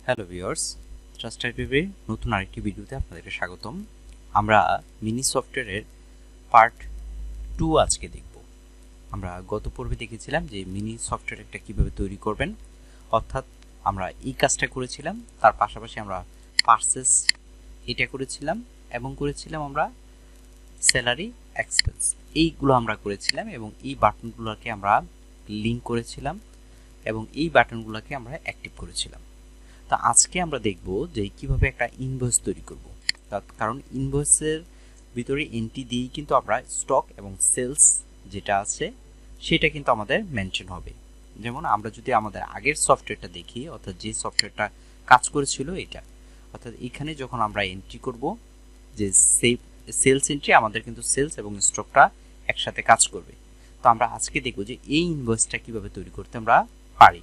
Hello viewers, trusted ভিউয়ের নতুন আরেকটি ভিডিওতে আপনাদেরকে স্বাগতম। আমরা মিনি সফটওয়্যারের পার্ট 2 আজকে দেখব। আমরা গত পর্বে দেখেছিলাম যে মিনি সফটওয়্যার একটা কিভাবে তৈরি করবেন, অর্থাৎ আমরা এই কাজটা করেছিলাম, তার পাশাপাশি আমরা পারচেজ এটা করেছিলাম এবং করেছিলাম আমরা স্যালারি এক্সপেন্স, এইগুলো আমরা করেছিলাম এবং এই বাটনগুলোকে আমরা লিঙ্ক করেছিলাম এবং এই বাটনগুলোকে আমরা অ্যাক্টিভ করেছিলাম। তা আজকে আমরা দেখব যে কিভাবে একটা ইনভয়েস তৈরি করব, কারণ ইনভয়েসের ভিতরে এন্ট্রি দিয়েই কিন্তু আমরা স্টক এবং সেলস যেটা আছে সেটা কিন্তু আমাদের মেনশন হবে। যেমন আমরা যদি আমাদের আগের সফটওয়্যারটা দেখি, অর্থাৎ যে সফটওয়্যারটা কাজ করেছিল এটা, অর্থাৎ এখানে যখন আমরা এন্ট্রি করব যে সেলস এন্ট্রি, আমাদের কিন্তু সেলস এবং স্টকটা একসাথে কাজ করবে। তো আমরা আজকে দেখব যে এই ইনভয়েসটা কিভাবে তৈরি করতে আমরা পারি।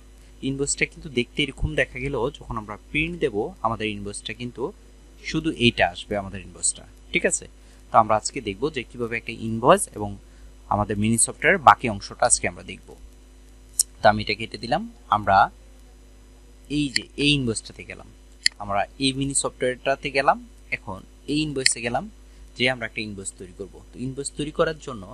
ইনভয়েসটা কিন্তু দেখতে এরকম দেখা গেল, যখন আমরা প্রিন্ট দেব আমাদের ইনভয়েসটা কিন্তু শুধু এইটা আসবে আমাদের ইনভয়েসটা, ঠিক আছে। তো আমরা আজকে দেখব যে কিভাবে একটা ইনভয়েস এবং আমাদের মিনি সফটওয়্যারের বাকি অংশটা আজকে আমরা দেখব। তো আমি এটা কেটে দিলাম। আমরা এই যে এই ইনভয়েসটাতে গেলাম, আমরা এই মিনি সফটওয়্যারটাতে গেলাম, এখন এই ইনভয়েসে গেলাম যে আমরা একটা ইনভয়েস তৈরি করব। তো ইনভয়েস তৈরি করার জন্য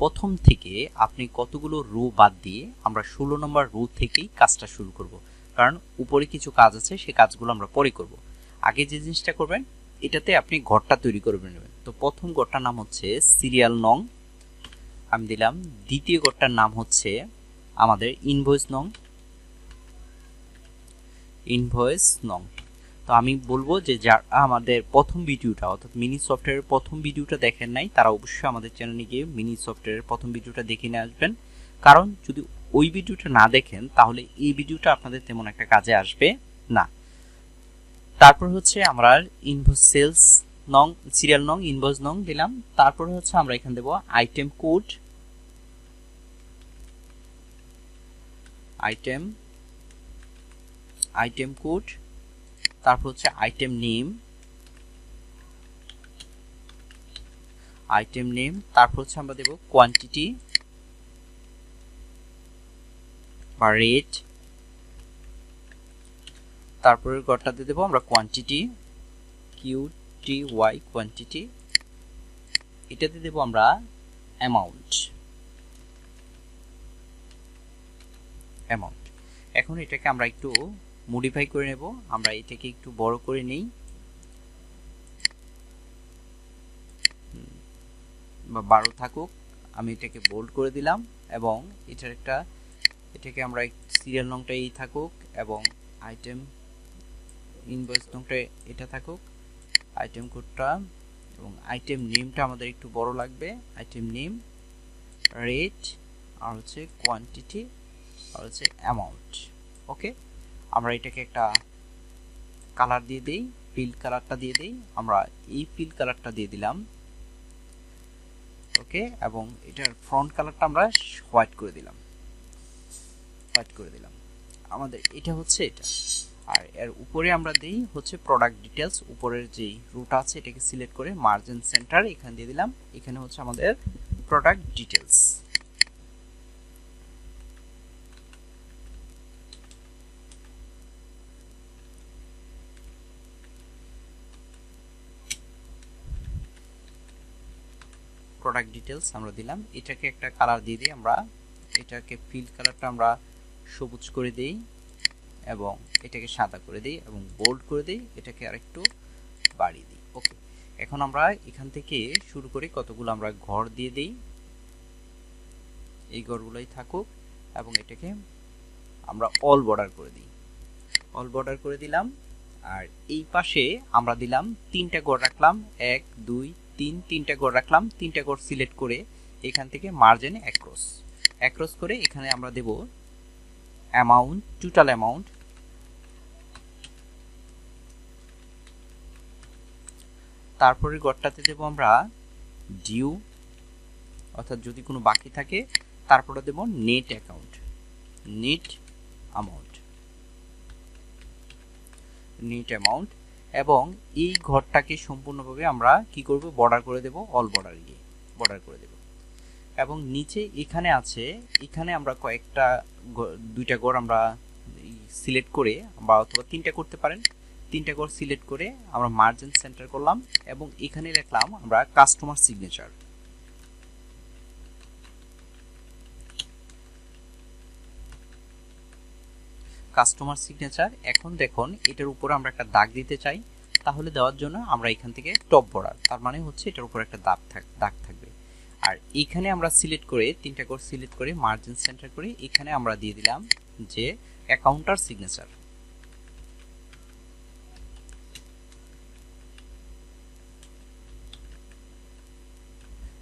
প্রথম থেকে আপনি কতগুলো রো বাদ দিয়ে আমরা 16 নম্বর রো থেকেই কাজটা শুরু করব, কারণ উপরে কিছু কাজ আছে, সেই কাজগুলো আমরা পরে করব। আগে যে জিনিসটা করবেন, এটাতে আপনি ঘরটা তৈরি করবেন। তো প্রথম ঘরটার নাম হচ্ছে সিরিয়াল নং, আমি দিলাম। দ্বিতীয় ঘরটার নাম হচ্ছে আমাদের ইনভয়েস নং। তো আমি বলবো যে যারা আমাদের প্রথম ভিডিওটা, অর্থাৎ মিনি সফটওয়্যারের প্রথম ভিডিওটা দেখেন নাই, তারা অবশ্যই আমাদের চ্যানেলে গিয়ে মিনি সফটওয়্যারের প্রথম ভিডিওটা দেখে নিয়ে আসবেন। কারণ যদি ওই ভিডিওটা না দেখেন তাহলে এই ভিডিওটা আপনাদের তেমন একটা কাজে আসবে না। তারপর হচ্ছে আমরা ইনভয়েস সেলস নং, সিরিয়াল নং, ইনভয়েস নং দিলাম। তারপর হচ্ছে আমরা এখানে দেব আইটেম কোড, আইটেম কোড, তারপর হচ্ছে আইটেম নেম, তারপর হচ্ছে আমরা দেব কোয়ান্টিটি বা রেট, তারপরের ঘরটাতে দেব আমরা কোয়ান্টিটি, QTY কোয়ান্টিটি, এটাতে দেব আমরা অ্যামাউন্ট। এখন এটাকে আমরা একটু মডিফাই করে নেব, আমরা এটাকে একটু বড় করে নেই বা 12 থাকুক, আমি এটাকে বোল্ড করে দিলাম এবং এটাকে আমরা সিরিয়াল নংটা এই থাকুক এবং আইটেম ইনভয়েস নংটা এটা থাকুক, আইটেম কোডটা এবং আইটেম নেমটা আমাদের একটু বড় লাগবে, আইটেম নেম, রেট, আর হচ্ছে কোয়ান্টিটি, আর হচ্ছে অ্যামাউন্ট। ওকে, আমরা এটাকে একটা কালার দিয়ে দেই, ফিল কালারটা দিয়ে দেই। আমরা এই ফিল কালারটা দিয়ে দিলাম, ওকে, এবং এটার ফ্রন্ট কালারটা আমরা হোয়াইট করে দিলাম। আমাদের এটা হচ্ছে এটা। আর এর উপরে আমরা দেই হচ্ছে প্রোডাক্ট ডিটেলস, উপরের যেই রুটা আছে এটাকে সিলেক্ট করে মার্জিন সেন্টার এখানে দিয়ে দিলাম। এখানে হচ্ছে আমাদের প্রোডাক্ট ডিটেলস। আমরা দিলাম, এটাকে একটা কালার দিয়ে দিই। আমরা এটাকে ফিল কালারটা আমরা সবুজ করে দেই এবং এটাকে সাদা করে দিই এবং বোল্ড করে দিই, এটাকে আরেকটু বাড়িয়ে দিই। ওকে, এখন আমরা এখান থেকে শুরু করি, কতগুলো আমরা ঘর দিয়ে দিই, এই ঘরগুলোই থাকুক এবং এটাকে আমরা অল বর্ডার করে দিলাম। আর এই পাশে আমরা দিলাম 3টা ঘর রাখলাম, 1 2 3, 3টা ঘর রাখলাম। 3টা ঘর সিলেক্ট করে এখান থেকে মার্জিনে অ্যাক্রস করে এখানে আমরা দেব অ্যামাউন্ট, টোটাল অ্যামাউন্ট, তারপরে ঘরটাতে দেব আমরা ডিউ, অর্থাৎ যদি কোনো বাকি থাকে, তারপরে দেব নেট অ্যামাউন্ট এবং এই ঘরটাকে সম্পূর্ণভাবে আমরা কি করব, বর্ডার করে দেব, অল বর্ডার করে দেব। এবং নিচে এখানে আছে, এখানে আমরা দুইটা ঘর আমরা সিলেক্ট করে বা অথবা 3টা করতে পারেন, 3টা করে সিলেক্ট করে আমরা মার্জিন সেন্টার করলাম এবং এখানে লিখলাম আমরা কাস্টমার সিগনেচার। Customer signature. এখন দেখুন এটার উপর আমরা একটা দাগ দিতে চাই, তাহলে দেওয়ার জন্য আমরা এখান থেকে টপ বর্ডার, তার মানে হচ্ছে এটার উপর একটা দাগ থাকবে। আর এখানে আমরা সিলেক্ট করে 3টা করে সিলেক্ট করে মার্জিন সেন্টার করে এখানে আমরা দিয়ে দিলাম যে অ্যাকাউন্টার সিগনেচার।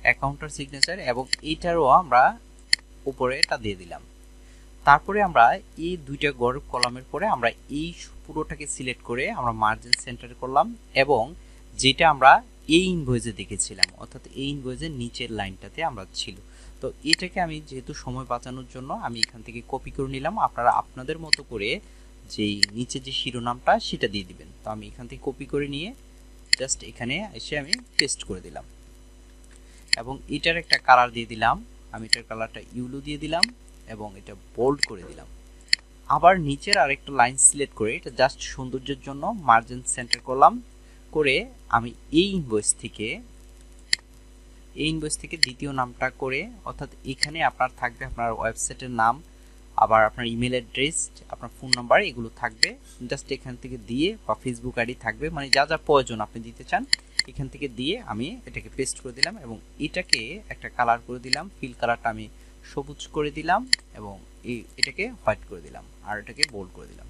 অ্যাকাউন্টার সিগনেচার এবং এইটারও আমরা উপরে এটা দিয়ে দিলাম। তারপরে আমরা এই দুইটা গড় কলামের পরে আমরা এই পুরোটাকে সিলেক্ট করে আমরা মার্জিন সেন্টার করলাম এবং যেটা আমরা এই ইনভয়েসে দেখেছিলাম অর্থাৎ এই ইনভয়েসের নিচের লাইনটাতে আমরা ছিল। তো এটাকে আমি যেহেতু সময় বাঁচানোর জন্য আমি এখান থেকে কপি করে নিলাম, আপনারা আপনাদের মতো করে যেই নিচে যে শিরোনামটা সেটা দিয়ে দিবেন। তো আমি এখান থেকে কপি করে নিয়ে জাস্ট এখানে এসে আমি পেস্ট করে দিলাম এবং এটার একটা কালার দিয়ে দিলাম, আমি এটার কালারটা ইউলো দিয়ে দিলাম এবং এটা বোল্ড করে দিলাম। আবার নিচের আরেকটা লাইন সিলেক্ট করে এটা জাস্ট সৌন্দর্যের জন্য মার্জিন সেন্টার করলাম করে আমি এই ইনভয়েস থেকে দ্বিতীয় নামটা করে অর্থাৎ এখানে আপনার থাকবে আপনার ওয়েবসাইটের নাম, আবার আপনার ইমেল অ্যাড্রেস, আপনার ফোন নাম্বার এগুলো থাকবে, জাস্ট এখান থেকে দিয়ে বা ফেসবুক আইডি থাকবে, মানে যা যা প্রয়োজন আপনি দিতে চান এখান থেকে দিয়ে আমি এটাকে পেস্ট করে দিলাম এবং এটাকে একটা কালার করে দিলাম, ফিল কালারটা আমি সবুজ করে দিলাম এবং এটাকে হোয়াইট করে দিলাম আর এটাকে বোল্ড করে দিলাম।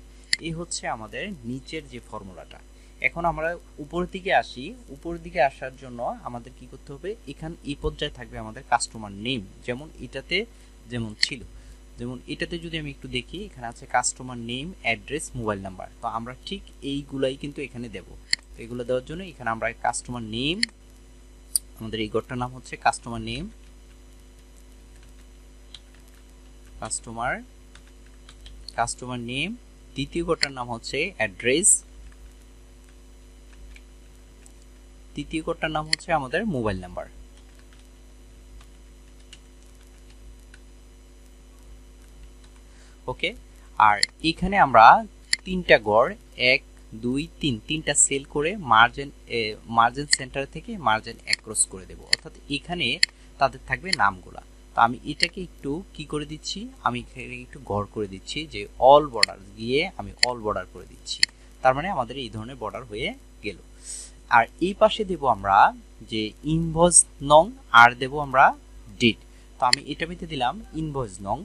এই হচ্ছে আমাদের নিচের যে ফর্মুলাটা। এখন আমরা উপরের দিকে আসি, উপরের দিকে আসার জন্য আমাদের কি করতে হবে, এখানে এই পর্যায়ে থাকবে আমাদের কাস্টমার নেম, যেমন এটাতে যেমন ছিল, যেমন এটাতে যদি আমি একটু দেখি এখানে আছে customer name, address, mobile number. তো আমরা ঠিক এইগুলাই কিন্তু এখানে দেব। তো এগুলো দেওয়ার জন্য এখানে আমরা কাস্টমার নেম, আমাদের এই ঘরটার নাম হচ্ছে কাস্টমার নেম, কাস্টমার নেম, দ্বিতীয় ঘরটার নাম হচ্ছে অ্যাড্রেস, তৃতীয় ঘরটার নাম হচ্ছে আমাদের মোবাইল নাম্বার। ওকে, আর এখানে আমরা 3টা গড় 1 2 3 3টা সেল করে মার্জিন সেন্টার থেকে মার্জিন অ্যাক্রস করে দেব, অর্থাৎ এখানে তাদের থাকবে নামগুলা। তো আমি এটাকে একটু কি করে দিচ্ছি, আমি এখানে একটু গড় করে দিচ্ছি যে অল বর্ডার দিয়ে আমি অল বর্ডার করে দিচ্ছি, তার মানে আমাদের এই ধরনের বর্ডার হয়ে গেল। আর এই পাশে দেব আমরা যে ইনভয়েস নং আর দেব আমরা ডেট। তো আমি এটা ভিতরে দিলাম ইনভয়েস নং,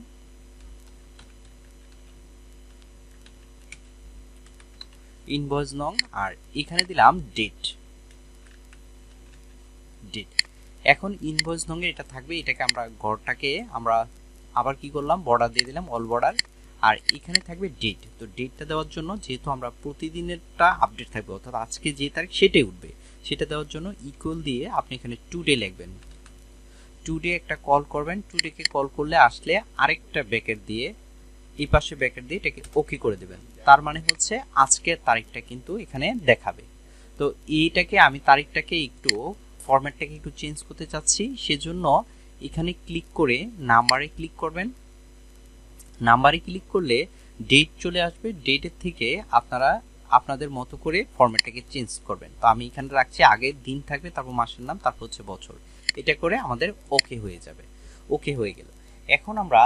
আর এখানে দিলাম ডেট। এখন ইনভয়েস নং এ এটা থাকবে, এটাকে আমরা ঘরটাকে আমরা আবার কি করলাম বর্ডার দিয়ে দিলাম অল বর্ডার, আর এখানে থাকবে ডেট। তো ডেটটা দেওয়ার জন্য যেহেতু আমরা প্রতিদিনেরটা আপডেট থাকবে অর্থাৎ আজকে যে তারিখ সেটাই উঠবে, সেটা দেওয়ার জন্য ইকুয়াল দিয়ে আপনি এখানে টুডে লিখবেন, টুডে একটা কল করবেন, টুডেকে কল করলে আসলে আরেকটা ব্র্যাকেট দিয়ে এই পাশে ব্র্যাকেট দিয়ে এটাকে ওকে করে দেবেন, তার মানে হচ্ছে আজকের তারিখটা কিন্তু এখানে দেখাবে। তো এইটাকে আমি তারিখটাকে একটু ফরম্যাটটাকে একটু চেঞ্জ করতে চাচ্ছি, সেজন্য এখানে ক্লিক করে নাম্বারে ক্লিক করবেন, নাম্বারে ক্লিক করলে ডেট চলে আসবে, ডেটের থেকে আপনারা আপনাদের মতো করে ফরম্যাটটাকে চেঞ্জ করবেন। তো আমি এখানে রাখছি আগের দিন থাকবে, তারপর মাসের নাম, তারপর হচ্ছে বছর, এটা করে আমাদের ওকে হয়ে যাবে। ওকে হয়ে গেল। এখন আমরা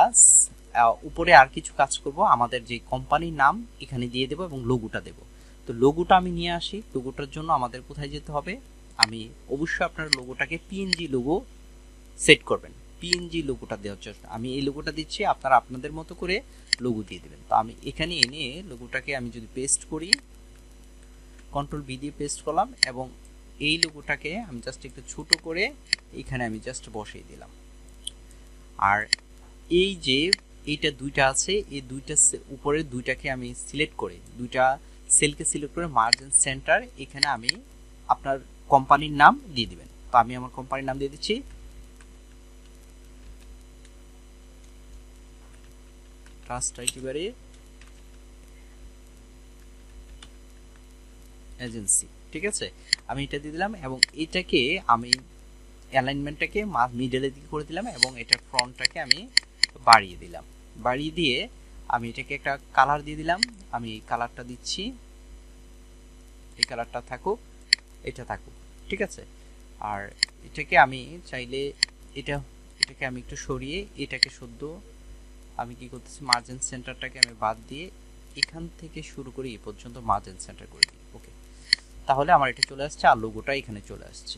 উপরে আর কিছু কাজ করব, আমাদের যে কোম্পানির নাম এখানে দিয়ে দেব এবং লোগোটা দেব। তো লোগোটা আমি নিয়ে আসি, লোগোটার জন্য আমাদের কোথায় যেতে হবে, আমি অবশ্যই আপনার লোগোটাকে পিএনজি লোগো সেট করবেন, পিএনজি লোগোটা দেওয়ার জন্য আমি এই লোগোটা দিচ্ছি, আপনারা আপনাদের মতো করে লোগো দিয়ে দেবেন। তো আমি এখানে এনে লোগোটাকে আমি যদি পেস্ট করি, কন্ট্রোল ভি দিয়ে পেস্ট করলাম এবং এই লোগোটাকে আমি জাস্ট একটু ছোট করে এখানে আমি জাস্ট বসিয়ে দিলাম। আর এই যে এইটা দুইটা আছে, এই দুইটা উপরে দুইটাকে আমি সিলেক্ট করে দুইটা সেলকে সিলেক্ট করে মার্জিন সেন্টার এখানে আমি আপনার কোম্পানির নাম দিয়ে দিবেন। তো আমি আমার কোম্পানির নাম দিয়ে দিচ্ছি ট্রাস্ট আইটিবারি এজেন্সি, ঠিক আছে, আমি এটা দিয়ে দিলাম এবং এটাকে আমি অ্যালাইনমেন্টটাকে মিডলের দিকে করে দিলাম এবং এটা ফ্রন্টটাকে আমি বাড়িয়ে দিলাম, বাড়িয়ে দিয়ে আমি এটাকে একটা কালার দিয়ে দিলাম, আমি এই কালারটা দিচ্ছি, এই কালারটা থাকুক, এটা থাকুক, ঠিক আছে। আর এটাকে আমি চাইলে এটাকে আমি একটু সরিয়ে এটাকে শুদ্ধ আমি কি করতেছি, মার্জিন সেন্টারটাকে আমি বাদ দিয়ে এখান থেকে শুরু করে এই পর্যন্ত মার্জিন সেন্টার করে দিই। ওকে, তাহলে আমার এটা চলে আসছে আর লোগোটা এখানে চলে আসছে।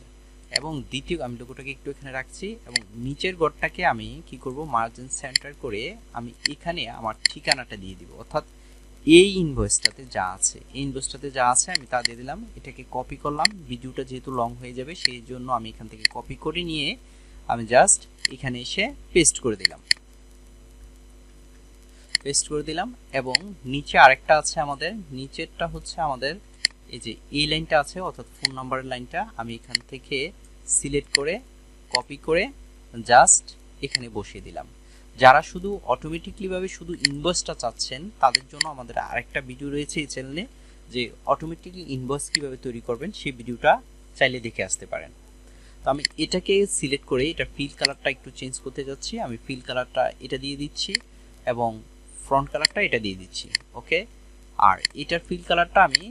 এবং দ্বিতীয় আমি লোগোটাকে একটু এখানে রাখছি এবং নিচের ঘরটাকে আমি কি করব, মার্জিন সেন্টার করে আমি এখানে আমার ঠিকানাটা দিয়ে দিব, অর্থাৎ এই ইনভয়েসটাতে যা আছে, এই ইনভয়েসটাতে যা আছে আমি তা দিয়ে দিলাম। এটাকে কপি করলাম, ভিডিওটা যেহেতু লং হয়ে যাবে সেই জন্য আমি এখান থেকে কপি করে নিয়ে আমি জাস্ট এখানে এসে পেস্ট করে দিলাম, এবং নিচে আরেকটা আছে আমাদের, নিচেরটা হচ্ছে আমাদের এই যে এই লাইনটা আছে অর্থাৎ ফোন নাম্বারের লাইনটা আমি এখান থেকে সিলেক্ট করে কপি করে জাস্ট এখানে বসিয়ে দিলাম। যারা শুধু অটোমেটিকলি ভাবে শুধু ইনভয়েসটা চাচ্ছেন তাদের জন্য আমাদের আরেকটা ভিডিও রয়েছে এই চ্যানেলে, যে অটোমেটিকলি ইনভয়েস কিভাবে তৈরি করবেন সেই ভিডিওটা চাইলে দেখে আসতে পারেন। তো আমি এটাকে সিলেক্ট করে এটা ফিল কালারটা একটু চেঞ্জ করতে যাচ্ছি, আমি ফিল কালারটা এটা দিয়ে দিচ্ছি এবং ফ্রন্ট কালারটা এটা দিয়ে দিচ্ছি। ওকে, আর এটার ফিল কালারটা আমি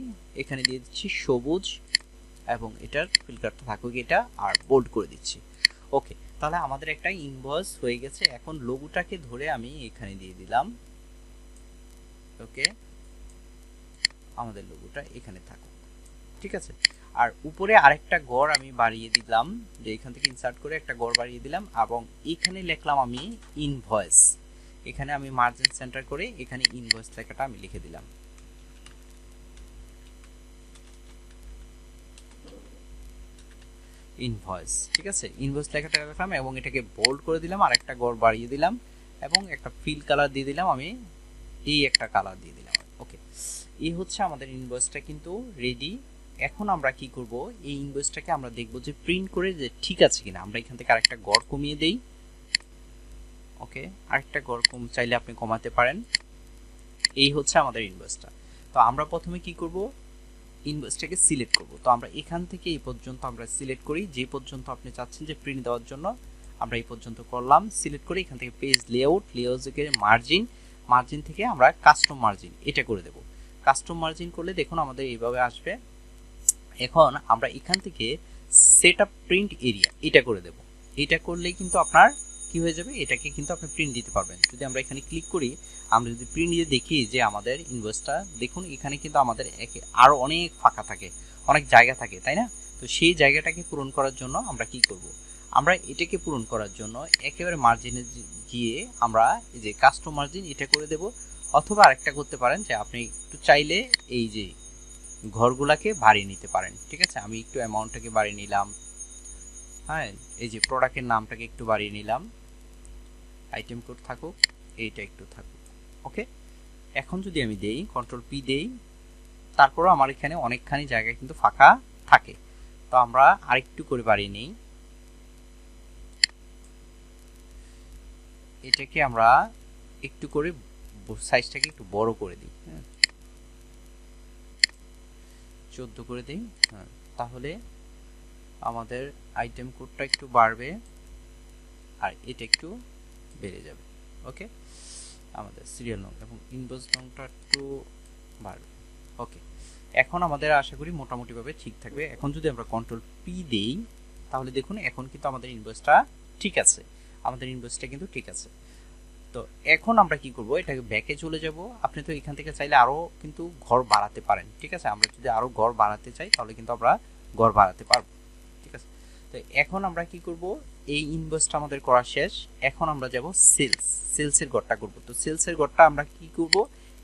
এখানে দিয়ে দিচ্ছি সবুজ এবং এটার ফিল কালারটা থাকুক এটা, আর বোল্ড করে দিচ্ছি। ওকে, তাহলে আমাদের একটা ইনভয়েস হয়ে গেছে। এখন লোগোটাকে ধরে আমি এখানে দিয়ে দিলাম। ওকে, আমাদের লোগোটা এখানে থাকুক, ঠিক আছে। আর উপরে আরেকটা ঘর আমি বাড়িয়ে দিলাম, যে এখান থেকে ইনসার্ট করে একটা ঘর বাড়িয়ে দিলাম এবং এখানে লিখলাম আমি ইনভয়েস। এখানে আমি মার্জিন সেন্টার করে এখানে ইনভয়েস লেখাটা আমি লিখে দিলাম। ইনভয়েস, ঠিক আছে, ইনভয়েস লেখাটা লিখলাম এবং এটাকে বোল্ড করে দিলাম, আর একটা ঘর বাড়িয়ে দিলাম এবং একটা ফিল কালার দিয়ে দিলাম, আমি এই একটা কালার দিয়ে দিলাম। ওকে, এই হচ্ছে আমাদের ইনভয়েসটা কিন্তু রেডি। এখন আমরা কি করব, এই ইনভয়েসটাকে আমরা দেখব যে প্রিন্ট করে যে ঠিক আছে কিনা। আমরা এখান থেকে আরেকটা ঘর কমিয়ে দেই। ওকে, আরেকটা ঘর চাইলে আপনি কমাতে পারেন। এই হচ্ছে আমাদের ইনভয়েসটা। তো আমরা প্রথমে কি করব, ইনভয়েসটাকে সিলেক্ট করব। তো আমরা এখান থেকে এই পর্যন্ত আমরা সিলেক্ট করি, যে পর্যন্ত আপনি চাচ্ছেন যে প্রিন্ট দেওয়ার জন্য আমরা এই পর্যন্ত করলাম। সিলেক্ট করে এখান থেকে পেজ লেআউট, লেআউটে মার্জিন, মার্জিন থেকে আমরা কাস্টম মার্জিন এটা করে দেব। কাস্টম মার্জিন করলে দেখুন আমাদের এইভাবে আসবে। এখন আমরা এখান থেকে সেটআপ প্রিন্ট এরিয়া এটা করে দেব। এটা করলেই কিন্তু আপনার কি হয়ে যাবে, এটাকে কিন্তু আপনি প্রিন্ট দিতে পারবেন। যদি আমরা এখানে ক্লিক করি, আমরা যদি প্রিন্ট দিয়ে দেখি যে আমাদের ইনভয়েসটা দেখুন এখানে কিন্তু আমাদের আরো অনেক ফাঁকা থাকে, অনেক জায়গা থাকে, তাই না? তো সেই জায়গাটাকে পূরণ করার জন্য আমরা কি করব, আমরা এটাকে পূরণ করার জন্য একেবারে মার্জিনে গিয়ে আমরা এই যে কাস্টম মার্জিন এটা করে দেব। অথবা আরেকটা করতে পারেন যে আপনি একটু চাইলে এই যে ঘরগুলাকে বাড়িয়ে নিতে পারেন, ঠিক আছে। আমি একটু অ্যামাউন্টটাকে বাড়িয়ে নিলাম, হ্যাঁ, এই যে প্রোডাক্টের নামটাকে একটু বাড়িয়ে নিলাম, আইটেম কোড থাকুক, এইটা একটু থাকুক। ওকে, এখন যদি আমি দেই কন্ট্রোল পি দেই, তারপরও আমার এখানে অনেকখানি জায়গা কিন্তু ফাঁকা থাকে। তো আমরা আরেকটু করে বাড়িয়ে নিই, এটাকে আমরা একটু করে সাইজটাকে একটু বড় করে দিই, 14 করে দিই। হ্যাঁ, তাহলে আমাদের আইটেম কোডটা একটু বাড়বে আর এটা একটু বেড়ে যাবে। ওকে, আমাদের সিরিয়াল নং এবং ইনভয়েস নংটা একটু বাড়বে। ওকে, এখন আমাদের আশা করি মোটামুটিভাবে ঠিক থাকবে। এখন যদি আমরা কন্ট্রোল পি দেই তাহলে দেখুন এখন কিন্তু আমাদের ইনভয়েসটা ঠিক আছে, আমাদের ইনভয়েসটা কিন্তু ঠিক আছে। তো এখন আমরা কি করব, এটাকে ব্যাকে চলে যাব। আপনি তো এখান থেকে চাইলে আরো কিন্তু ঘর বাড়াতে পারেন, ঠিক আছে। আমরা যদি আরো ঘর বাড়াতে চাই তাহলে কিন্তু আমরা ঘর বাড়াতে পারবো, ঠিক আছে। তো এখন আমরা কি করব, এই ইনভয়েসটা আমাদের করা শেষ। এখন আমরা যাব সেলসের ঘরটা করব। তো সেলসের ঘরটা আমরা কি করব,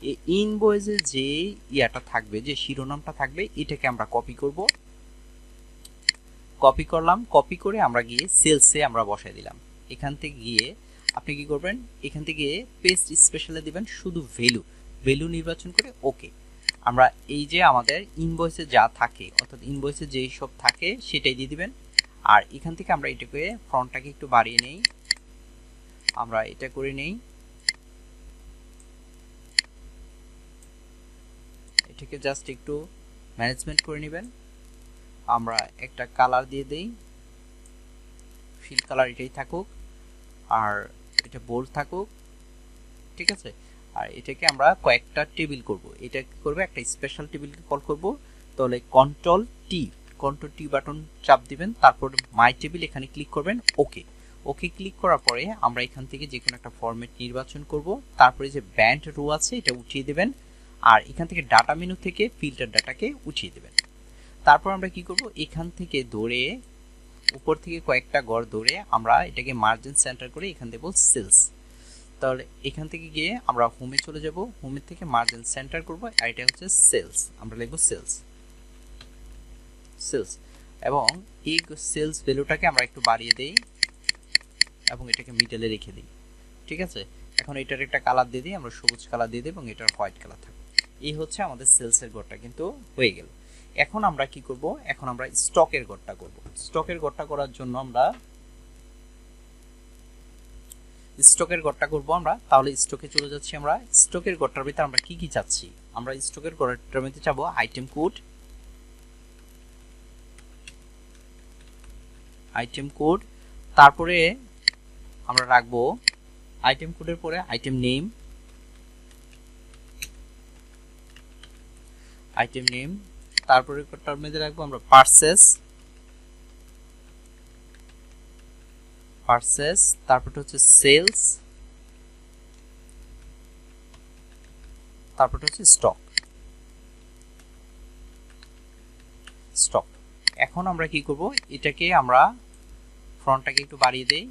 এই ইনভয়েসে যে ইয়াটা থাকবে, যে শিরোনামটা থাকবে, এটাকে আমরা কপি করব। কপি করলাম, কপি করে আমরা গিয়ে সেলসে আমরা বসাই দিলাম। এখান থেকে গিয়ে আপনি কি করবেন, এখান থেকে পেস্ট স্পেশালে দিবেন শুধু ভ্যালু নির্বাচন করে। ওকে, আমরা এই যে আমাদের ইনভয়েসে যা থাকে অর্থাৎ ইনভয়েসে যেই সব থাকে সেটাই দিয়ে দিবেন। আর এখান থেকে আমরা এটাকে ফ্রন্টটাকে একটু বাড়িয়ে নেই, আমরা এটা করে নেই, এটাকে জাস্ট একটু ম্যানেজমেন্ট করে নেবেন। আমরা একটা কালার দিয়ে দেই, ফিল কালার এটাই থাকুক আর এটা বোল্ড থাকুক, ঠিক আছে। আর এটাকে আমরা কয়েকটা টেবিল করব। এটা কি করবে, একটা স্পেশাল টেবিলকে কল করব। তাহলে কন্ট্রোল টি বাটন চাপ দিবেন, তারপর মাই টেবিল এখানে ক্লিক করবেন, ওকে। ওকে ক্লিক করার পরে আমরা এখান থেকে যে কোনো একটা ফরম্যাট নির্বাচন করব। তারপরে যে ব্যান্ড রো আছে এটা উঠিয়ে দেবেন, আর এখান থেকে ডাটা মেনু থেকে ফিল্টার ডাটাকে উঠিয়ে দেবেন। তারপর আমরা কি করব, এখান থেকে ধরে উপর থেকে কয়েকটা ঘর ধরে আমরা এটাকে মার্জিন সেন্টার করে এখান দেব সেলস। তাহলে এখান থেকে গিয়ে আমরা হোমে চলে যাব, হোমের থেকে মার্জিন সেন্টার করব, আর এটা হচ্ছে সেলস, আমরা লিখব সেলস। এবং এই সেলস ভ্যালুটাকে আমরা একটু বাড়িয়ে দেই এবং এটাকে মিডলে রেখে দিই। ঠিক আছে, এখন এটার একটা কালার দিয়ে দিই, আমরা সবুজ কালার দিয়ে দিই এবং এটার হোয়াইট কালার থাকবে। এই হচ্ছে আমাদের সেলসের ঘরটা কিন্তু হয়ে গেল। এখন আমরা কি করব, এখন আমরা স্টকের ঘরটা করব। স্টকের ঘরটা করার জন্য আমরা তাহলে স্টকে চলে যাচ্ছি। আমরা স্টকের ঘরটার ভিতরে আমরা কি কি চাচ্ছি, আমরা স্টকের ঘরটার মধ্যে চাবো আইটেম কোড, তারপরে আমরা রাখবো আইটেম কোডের পরে আইটেম নেম, তারপরে কোডটার মধ্যে রাখবো আমরা পারচেস, তারপরটা হচ্ছে সেলস, তারপরটা হচ্ছে স্টক। এখন আমরা কি করব, এটাকে আমরা ফ্রন্টটাকে একটু বাড়িয়ে দেই।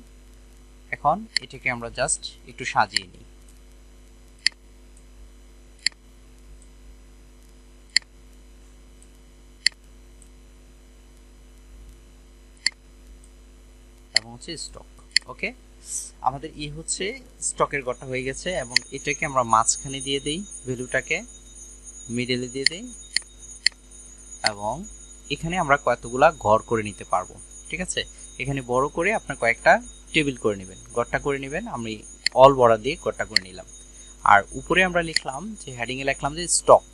এখন এটাকে আমরা জাস্ট একটু সাজিয়ে নিই। এবং হচ্ছে স্টক। ওকে, আমাদের হচ্ছে স্টকের ঘরটা হয়ে গেছে এবং এটাকে আমরা মাঝখানে দিয়ে দেই, ভ্যালুটাকে মিডলে দিয়ে দেই এবং এখানে আমরা কতগুলা ঘর করে নিতে পারবো। ঠিক আছে, এখানে বড় করে আপনার কয়েকটা টেবিল করে নেবেন, ঘরটা করে নেবেন। আমি অল বড় দিয়ে ঘরটা করে নিলাম। আর উপরে আমরা লিখলাম যে হেডিংয়ে লিখলাম যে স্টক।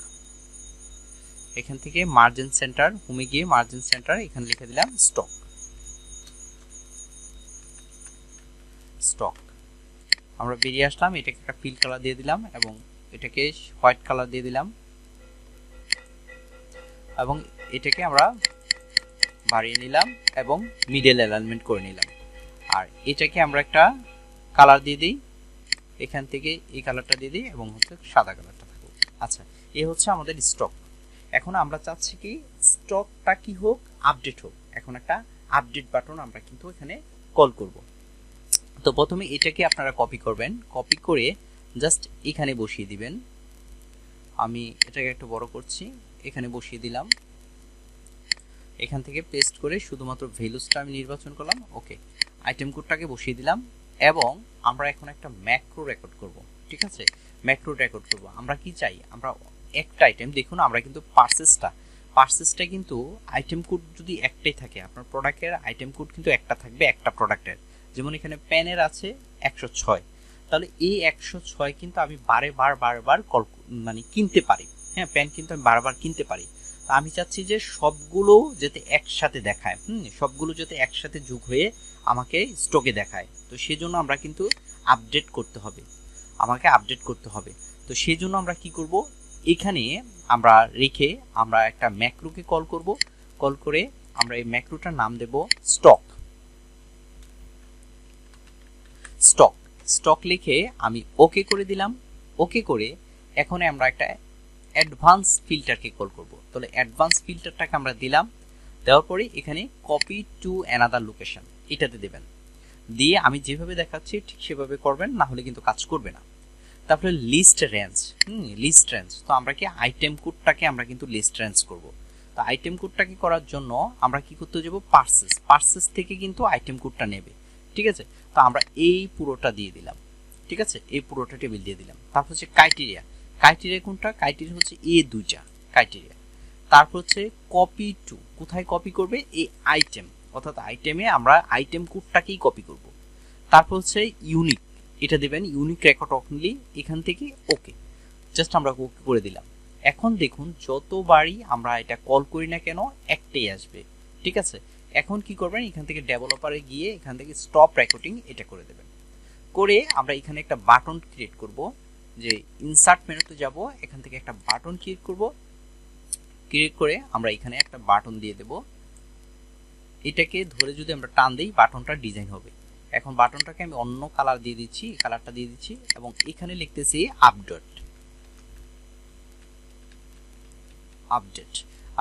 এখান থেকে মার্জিন সেন্টার, হোমে গিয়ে মার্জিন সেন্টার এখানে লিখে দিলাম স্টক। আমরা বেরিয়ে আসলাম, এটাকে একটা ফিল কালার দিয়ে দিলাম এবং এটাকে হোয়াইট কালার দিয়ে দিলাম এবং এটাকে আমরা বাড়িয়ে নিলাম এবং মিডল অ্যালাইনমেন্ট করে নিলাম। আর এটাকে আমরা একটা কালার দিয়ে দিই, এখান থেকে এই কালারটা দিয়ে দিই এবং হচ্ছে সাদা কালারটা থাকুক। আচ্ছা, এই হচ্ছে আমাদের স্টক। এখন আমরা চাচ্ছি কি স্টকটা কি হোক, আপডেট হোক। এখন একটা আপডেট বাটন আমরা কিন্তু এখানে কল করব। তো প্রথমে এটাকে আপনারা কপি করবেন, কপি করে জাস্ট এখানে বসিয়ে দিবেন। আমি এটাকে একটু বড় করছি, এখানে বসিয়ে দিলাম। এখান থেকে পেস্ট করে শুধুমাত্র ভ্যালুসটা আমি নির্বাচন করলাম, ওকে। আইটেম কোডটাকে বসিয়ে দিলাম এবং আমরা এখন একটা ম্যাক্রো রেকর্ড করব। ঠিক আছে, ম্যাক্রো রেকর্ড করব। আমরা কি চাই, আমরা একটা আইটেম, দেখুন আমরা কিন্তু পার্সেসটা কিন্তু আইটেম কোড যদি একটাই থাকে, আপনার প্রোডাক্টের আইটেম কোড কিন্তু একটা থাকবে একটা প্রোডাক্টের। যেমন এখানে পেনের আছে 106, তাহলে এই 106 কিন্তু আমি বারবার মানে কিনতে পারি। হ্যাঁ, পেন কিন্তু আমি বারবার কিনতে পারি। আমি চাচ্ছি যে সবগুলো যাতে একসাথে দেখায়, সবগুলো যাতে একসাথে যোগ হয়ে আমাকে স্টকে দেখায়। তো সেজন্য আমরা কিন্তু আপডেট করতে হবে, তো সেজন্য আমরা কি করব, এখানে আমরা রেখে আমরা একটা ম্যাক্রোকে কল করব। কল করে আমরা এই ম্যাক্রোটার নাম দেব স্টক লিখে আমি ওকে করে দিলাম। ওকে করে এখন আমরা একটা অ্যাডভান্স ফিল্টারকে কল করব। তাহলে অ্যাডভান্স ফিল্টারটাকে আমরা দিলাম, দেওয়ার পরে এখানে কপি টু অ্যানাদার লোকেশন এটাতে দেবেন। দিয়ে আমি যেভাবে দেখাচ্ছি ঠিক সেভাবে করবেন, না হলে কিন্তু কাজ করবে না। তারপরে লিস্ট রেঞ্জ, তো আমরা কি আইটেম কোডটাকে আমরা কিন্তু লিস্ট রেঞ্জ করব। তো আইটেম কোডটাকে করার জন্য আমরা কি করতে যাব, পার্সেস থেকে কিন্তু আইটেম কোডটা নেবে। ঠিক আছে, তো আমরা এই পুরোটা দিয়ে দিলাম। ঠিক আছে, এই পুরোটা টেবিল দিয়ে দিলাম। তারপর হচ্ছে ক্রাইটেরিয়া কোনটা, ক্রাইটেরিয়া হচ্ছে এই দুইটা ক্রাইটেরিয়া। তারপর হচ্ছে কপি টু, কোথায় কপি করবে, এই আইটেম, অর্থাৎ আইটেমে আমরা আইটেম কোডটাকেই কপি করব। তারপর হচ্ছে ইউনিক, এটা দেবেন ইউনিক রেকর্ড অনলি, এখান থেকে ওকে, জাস্ট আমরা ওকে করে দিলাম। এখন দেখুন যতবারই আমরা এটা কল করি না কেন একটাই আসবে। ঠিক আছে, এখন কি করবেন, এখান থেকে ডেভেলপারে গিয়ে এখান থেকে স্টপ রেকর্ডিং এটা করে দেবেন। করে আমরা এখানে একটা বাটন ক্রিয়েট করব। যে ইনসার্ট মেনুতে যাব, এখান থেকে একটা বাটন ক্লিক করব, ক্লিক করে আমরা এখানে একটা বাটন দিয়ে দেব। এটাকে ধরে যদি আমরা টান দিই বাটনটা ডিজাইন হবে। এখন বাটনটাকে আমি অন্য কালার দিয়ে দিচ্ছি, এই কালারটা দিয়ে দিচ্ছি এবং এখানে লিখতেছি আপডেট।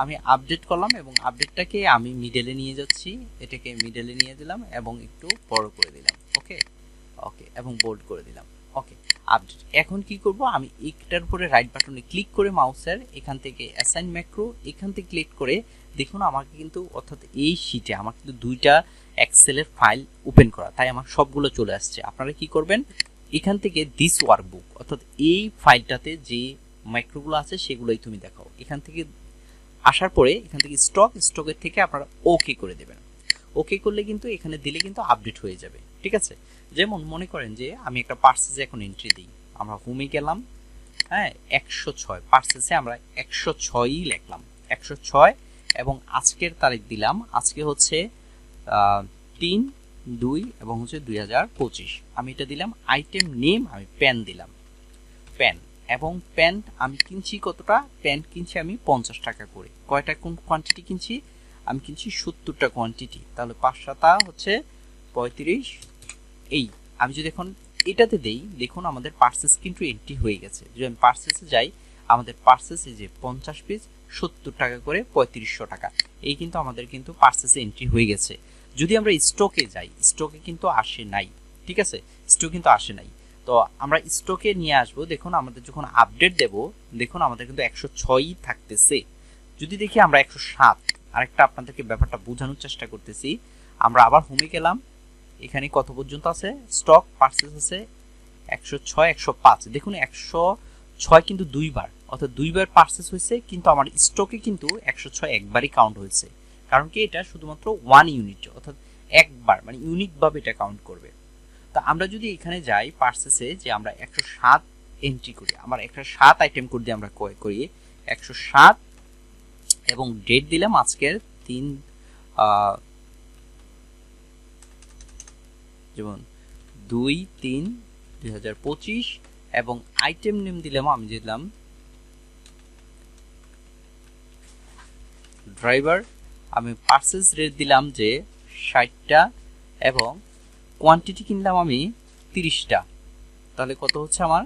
আমি আপডেট করলাম এবং আপডেটটাকে আমি মিডলে নিয়ে যাচ্ছি, এটাকে মিডলে নিয়ে দিলাম এবং একটু বড় করে দিলাম। ওকে ওকে এবং বোল্ড করে দিলাম। ওকে আপডেট। এখন কি করব, আমি একটার উপরে রাইট বাটনে ক্লিক করে মাউসের এখান থেকে অ্যাসাইন ম্যাক্রো এখান থেকে ক্লিক করে দেখুন আমাকে কিন্তু অর্থাৎ এই শীটে আমার কিন্তু দুইটা এক্সেলের ফাইল ওপেন করা, তাই আমার সবগুলো চলে আসছে। আপনারা কি করবেন, এখান থেকে দিস ওয়ার্কবুক অর্থাৎ এই ফাইলটাতে যে ম্যাক্রোগুলো আছে সেগুলোই তুমি দেখাও। এখান থেকে আসার পরে এখান থেকে স্টকের থেকে আপনারা ওকে করে দেবেন। ওকে করলে কিন্তু এখানে দিলে কিন্তু আপডেট হয়ে যাবে। ঠিক আছে, যেমন মনে করেন যে আমি একটা পার্সেসে এখন এন্ট্রি দিই, আমরা হোমে গেলাম, হ্যাঁ 106 পার্সেসে আমরা 106ই লিখলাম, 106 এবং আজকের তারিখ দিলাম, আজকে হচ্ছে 3/2 এবং হচ্ছে 2025। আমি এটা দিলাম। আইটেম নেম আমি পেন দিলাম, পেন এবং প্যান্ট আমি কিনছি কতটা, প্যান্ট কিনছি আমি 50 টাকা করে। কয়টা কোন কোয়ান্টিটি কিনছি, আমি কিনছি 70টা কোয়ান্টিটি, তাহলে 5 হচ্ছে 35। এই আমি যদি এখন এটাতে দেই দেখুন আমাদের পার্সেস কিন্তু এন্ট্রি হয়ে গেছে। যদি আমি পার্সেসে যাই আমাদের পার্সেসে যে 50 পিস 70 টাকা করে 3500 টাকা, এই কিন্তু আমাদের কিন্তু পার্সেসে এন্ট্রি হয়ে গেছে। যদি আমরা স্টকে যাই, স্টকে কিন্তু আসে নাই। ঠিক আছে, স্টক কিন্তু আসে নাই, তো আমরা স্টকে নিয়ে আসবো। দেখুন আমাদের যখন আপডেট দেব দেখুন আমাদের কিন্তু 106ই থাকতেছে। যদি দেখি আমরা 107, আরেকটা আপনাদেরকে ব্যাপারটা বোঝানোর চেষ্টা করতেছি। আমরা আবার হোমে গেলাম, এখানে কত পর্যন্ত আছে স্টক পার্সেস আছে 106 105। দেখুন 106 কিন্তু দুইবার, অর্থাৎ দুইবার পার্সেস হয়েছে, কিন্তু আমার স্টকে কিন্তু 106 একবারই কাউন্ট হয়েছে। কারণ কি এটা শুধুমাত্র 1 ইউনিট, অর্থাৎ একবার, মানে ইউনিক ভাবে এটা কাউন্ট করবে। তো আমরা যদি এখানে যাই পার্সেসে যে আমরা 107 এন্ট্রি করি, আমার 107 আইটেম কোড দিয়ে আমরা করি 107 এবং ডেট দিলাম আজকের 3 যেমন 2/3/2025 এবং আইটেম নেম দিলাম, আমি দিলাম ড্রাইভার। আমি পার্সেস রেট দিলাম যে 60টা এবং কোয়ান্টিটি কিনলাম আমি 30টা, তাহলে কত হচ্ছে আমার,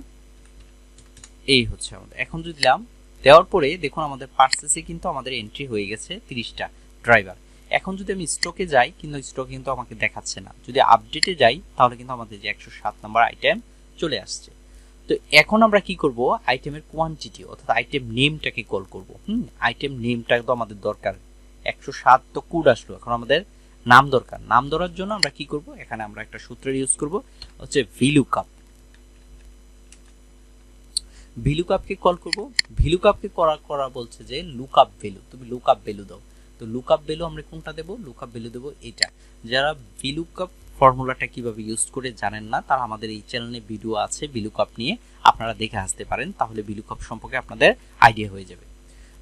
এই হচ্ছে আমাদের। এখন যদি দিলাম, দেওয়ার পরে দেখুন আমাদের পার্সেসে কিন্তু আমাদের এন্ট্রি হয়ে গেছে 30টা ড্রাইভার। এখন যদি আমি স্টকে যাই কিন্তু স্টক কিন্তু আমাকে দেখাচ্ছে না, যদি আপডেটে যাই তাহলে কিন্তু আমাদের যে 107 নাম্বার আইটেম চলে আসছে। তো এখন আমরা কি করব, আইটেমের কোয়ান্টিটি অর্থাৎ আইটেম নেমটাকে কল করব। আইটেম নেমটা তো আমাদের দরকার, 107 তো কোড আসলো, এখন আমাদের নাম দরকার। নাম ধরার জন্য আমরা কি করব, এখানে আমরা একটা সূত্রের ইউজ করব, হচ্ছে ভিলুকআপ। ভিলুকআপকে কল করব। ভিলুকআপকে করা বলছে যে লুকআপ ভ্যালু, তুমি লুকআপ ভ্যালু দাও। তো লুকআপ ভ্যালু আমরা কোনটা দেব, লুকআপ ভ্যালু দেব এটা। যারা ভিলুকআপ ফর্মুলাটা কিভাবে ইউজ করে জানেন না তারা আমাদের এই চ্যানেলে ভিডিও আছে ভিলুকআপ নিয়ে, আপনারা দেখে আসতে পারেন, তাহলে ভিলুকআপ সম্পর্কে আপনাদের আইডিয়া হয়ে যাবে।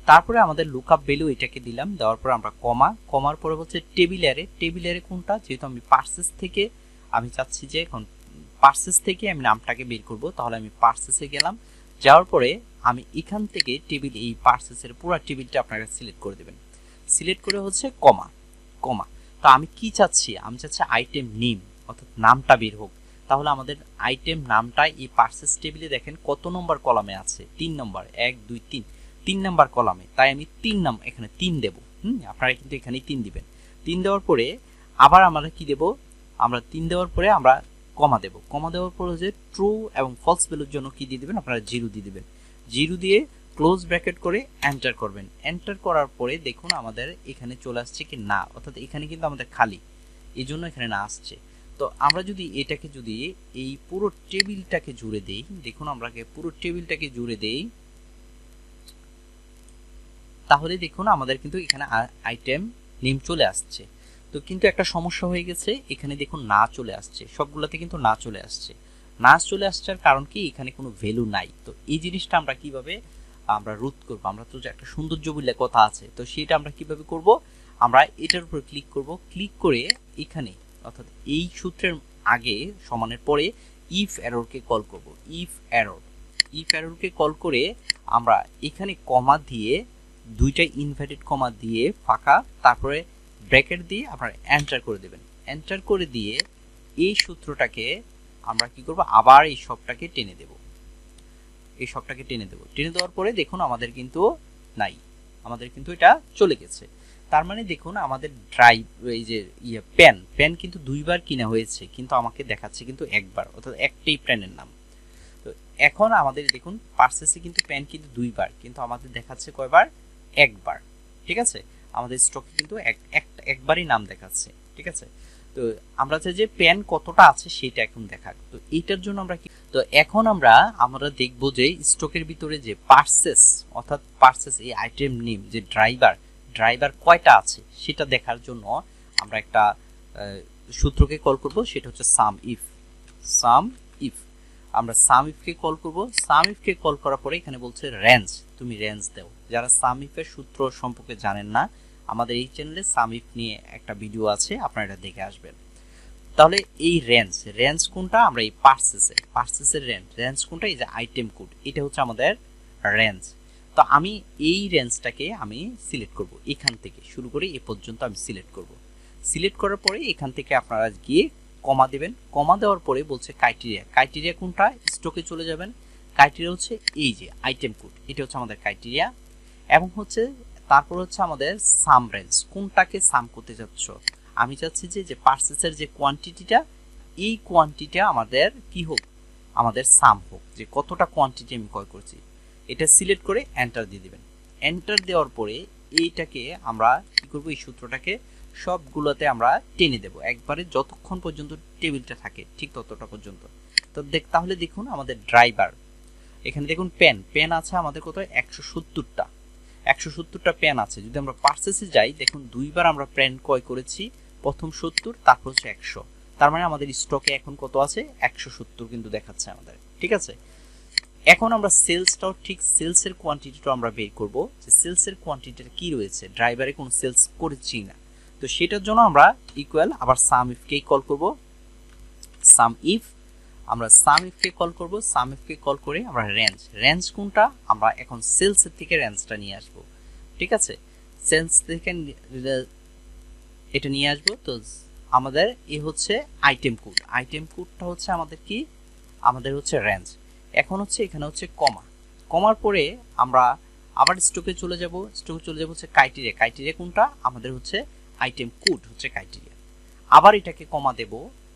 তারপরে আমাদের লুকআপ ভ্যালু এটাকে দিলাম, দেওয়ার পর আমরা কমার পরে বলছে টেবিল অ্যারে কোনটা, যেহেতু আমি পার্সেস থেকে আমি চাচ্ছি যে এখন পার্সেস থেকে আমি নামটাকে বের করব, তাহলে আমি পার্সেসে গেলাম। যাওয়ার পরে আমি এখান থেকে টেবিল, এই পার্সেসের পুরো টেবিলটা আপনারা সিলেক্ট করে দেবেন। সিলেক্ট করে হচ্ছে কমা। তো আমি কি চাচ্ছি, আমি চাচ্ছি আইটেম নেম অর্থাৎ নামটা বের হোক। তাহলে আমাদের আইটেম নামটা এই পার্সেস টেবিলে দেখেন কত নম্বর কলামে আছে, 3 নম্বর, 1 2 3 নম্বর কলামে, তাই আমি 3 নাম এখানে 3 দেব। আপনারা কিন্তু এখানে 3 দিবেন। 3 দেওয়ার পরে আবার আমরা কি দেব, আমরা 3 দেওয়ার পরে আমরা কমা দেব। কমা দেওয়ার পরে যে ট্রু এবং ফলস ভ্যালুর জন্য কি দিয়ে দিবেন, আপনারা 0 দিয়ে দিবেন। 0 দিয়ে ক্লোজ ব্র্যাকেট করে এন্টার করবেন। এন্টার করার পরে দেখুন আমাদের এখানে চলে আসছে কি না, অর্থাৎ এখানে কিন্তু আমাদের খালি, এই জন্য এখানে না আসছে। তো আমরা যদি এটাকে যদি এই পুরো টেবিলটাকে জুড়ে দেই, দেখুন আমরা পুরো টেবিলটাকে জুড়ে দেই, তাহলে দেখুন আমাদের কিন্তু এখানে আইটেম নেম চলে আসছে। তো কিন্তু একটা সমস্যা হয়ে গেছে, এখানে দেখুন না চলে আসছে, সবগুলোতে কিন্তু না চলে আসছে। না চলে আসার কারণ কি, এখানে কোনো ভ্যালু নাই। তো এই জিনিসটা আমরা কিভাবে আমরা রোধ করব, আমরা তো একটা সৌন্দর্য বলে কথা আছে, তো সেটা আমরা কিভাবে করব, আমরা এটার উপর ক্লিক করব। ক্লিক করে এখানে অর্থাৎ এই সূত্রের আগে সমানের পরে ইফ এররকে কল করব। ইফ এরর ইফ অ্যারোকে কল করে আমরা এখানে কমা দিয়ে দুইটা ইনভার্টেড কমা দিয়ে ফাঁকা তারপরে ব্র্যাকেট দিয়ে আপনারা এন্টার করে দেবেন। এন্টার করে দিয়ে এই সূত্রটাকে আমরা কি করব, আবার এই সবটাকে টেনে দেব। টেনে দেওয়ার পরে দেখুন আমাদের কিন্তু নাই, আমাদের কিন্তু এটা চলে গেছে। তার মানে দেখুন আমাদের ড্রাইভ এই যে প্যান কিন্তু দুইবার কিনা হয়েছে, কিন্তু আমাকে দেখাচ্ছে কিন্তু একবার, অর্থাৎ একটাই প্যানের নাম। তো এখন আমাদের দেখুন পারচেসে কিন্তু প্যান কিন্তু দুইবার, কিন্তু আমাদের দেখাচ্ছে কয়বার, একবার। ঠিক আছে, আমাদের স্টকে কিন্তু একবারই নাম দেখাচ্ছে। ঠিক আছে, তো আমরা চাই যে প্যান কতটা আছে সেটা এখন দেখাক। তো এইটার জন্য আমরা কি, তো এখন আমরা দেখব যে স্টকের ভিতরে যে পারচেস, অর্থাৎ পারচেস এই আইটেম নেম যে ড্রাইভার কয়টা আছে সেটা দেখার জন্য আমরা একটা সূত্রকে কল করব, সেটা হচ্ছে সাম ইফ। আমরা সাম ইফকে কল করব। সাম ইফকে কল করার পরে এখানে বলছে রেঞ্জ, তুমি রেঞ্জ দাও। যারা সাম ইফের সূত্র সম্পর্কে জানেন না, আমাদের এই চ্যানেলে সাম ইফ নিয়ে একটা ভিডিও আছে, আপনারা এটা দেখে আসবেন। তাহলে এই রেঞ্জ কোনটা, আমরা এই পারচেসের রেঞ্জ কোনটা, এই যে আইটেম কোড, এটা হচ্ছে আমাদের রেঞ্জ। তো আমি এই রেঞ্জটাকে আমি সিলেক্ট করব, এখান থেকে শুরু করে এ পর্যন্ত আমি সিলেক্ট করব। সিলেক্ট করার পরে এখান থেকে আপনারা গিয়ে কমা দেবেন। কমা দেওয়ার পরে বলছে ক্রাইটেরিয়া কোনটা, স্টকে চলে যাবেন। ক্রাইটেরিয়া হচ্ছে এই যে আইটেম কোড, এটা হচ্ছে আমাদের ক্রাইটেরিয়া। এবং হচ্ছে তারপর হচ্ছে আমাদের সাম রেঞ্জ, কোনটাকে সাম করতে যাচ্ছ। আমি চাচ্ছি যে পারচেসের যে কোয়ান্টিটিটা, এই কোয়ান্টিটিটা আমাদের কি হোক, আমাদের সাম হোক, যে কতটা কোয়ান্টিটি আমি ক্রয় করছি। এটা সিলেক্ট করে এন্টার দিয়ে দিবেন। এন্টার দেওয়ার পরে এইটাকে আমরা কি করব, এই সূত্রটাকে সবগুলোতে আমরা টেনে দেব একবারে, যতক্ষণ পর্যন্ত টেবিলটা থাকে ঠিক ততটা পর্যন্ত। তো তাহলে দেখুন আমাদের ড্রাইভার, এখানে দেখুন প্যান আছে আমাদের কত, 170টা প্যান আছে। যদি আমরা পারচেসে যাই, দেখুন দুইবার আমরা প্যান ক্রয় করেছি, প্রথম 70, তারপর হচ্ছে 100। তার মানে আমাদের স্টকে এখন কত আছে, 170 কিন্তু দেখাচ্ছে আমাদের। ঠিক আছে, এখন আমরা সেলসটাও ঠিক সেলসের কোয়ান্টিটিটাও আমরা বের করব, যে সেলসের কোয়ান্টিটিটা কি রয়েছে, ড্রাইভারে কোনো সেলস করেছি না। তো সেটার জন্য আমরা ইকুয়াল আবার সাম ইফকে কল করব। আমরা সাম ইফকে কল করব। সাম ইফকে কল করে আমরা রেঞ্জ কোনটা, আমরা এখন সেলসের থেকে রেঞ্জটা নিয়ে আসব। ঠিক আছে, সেলস থেকে এটা নিয়ে আসব। তো আমাদের হচ্ছে আইটেম কোডটা হচ্ছে আমাদের কি, আমাদের হচ্ছে রেঞ্জ। এখন হচ্ছে এখানে হচ্ছে কমার পরে আমরা আবার স্টকে চলে যাব হচ্ছে ক্রাইটেরিয়া কোনটা, আমাদের হচ্ছে আইটেম কোড হচ্ছে ক্রাইটেরিয়া। আবার এটাকে কমা দেব।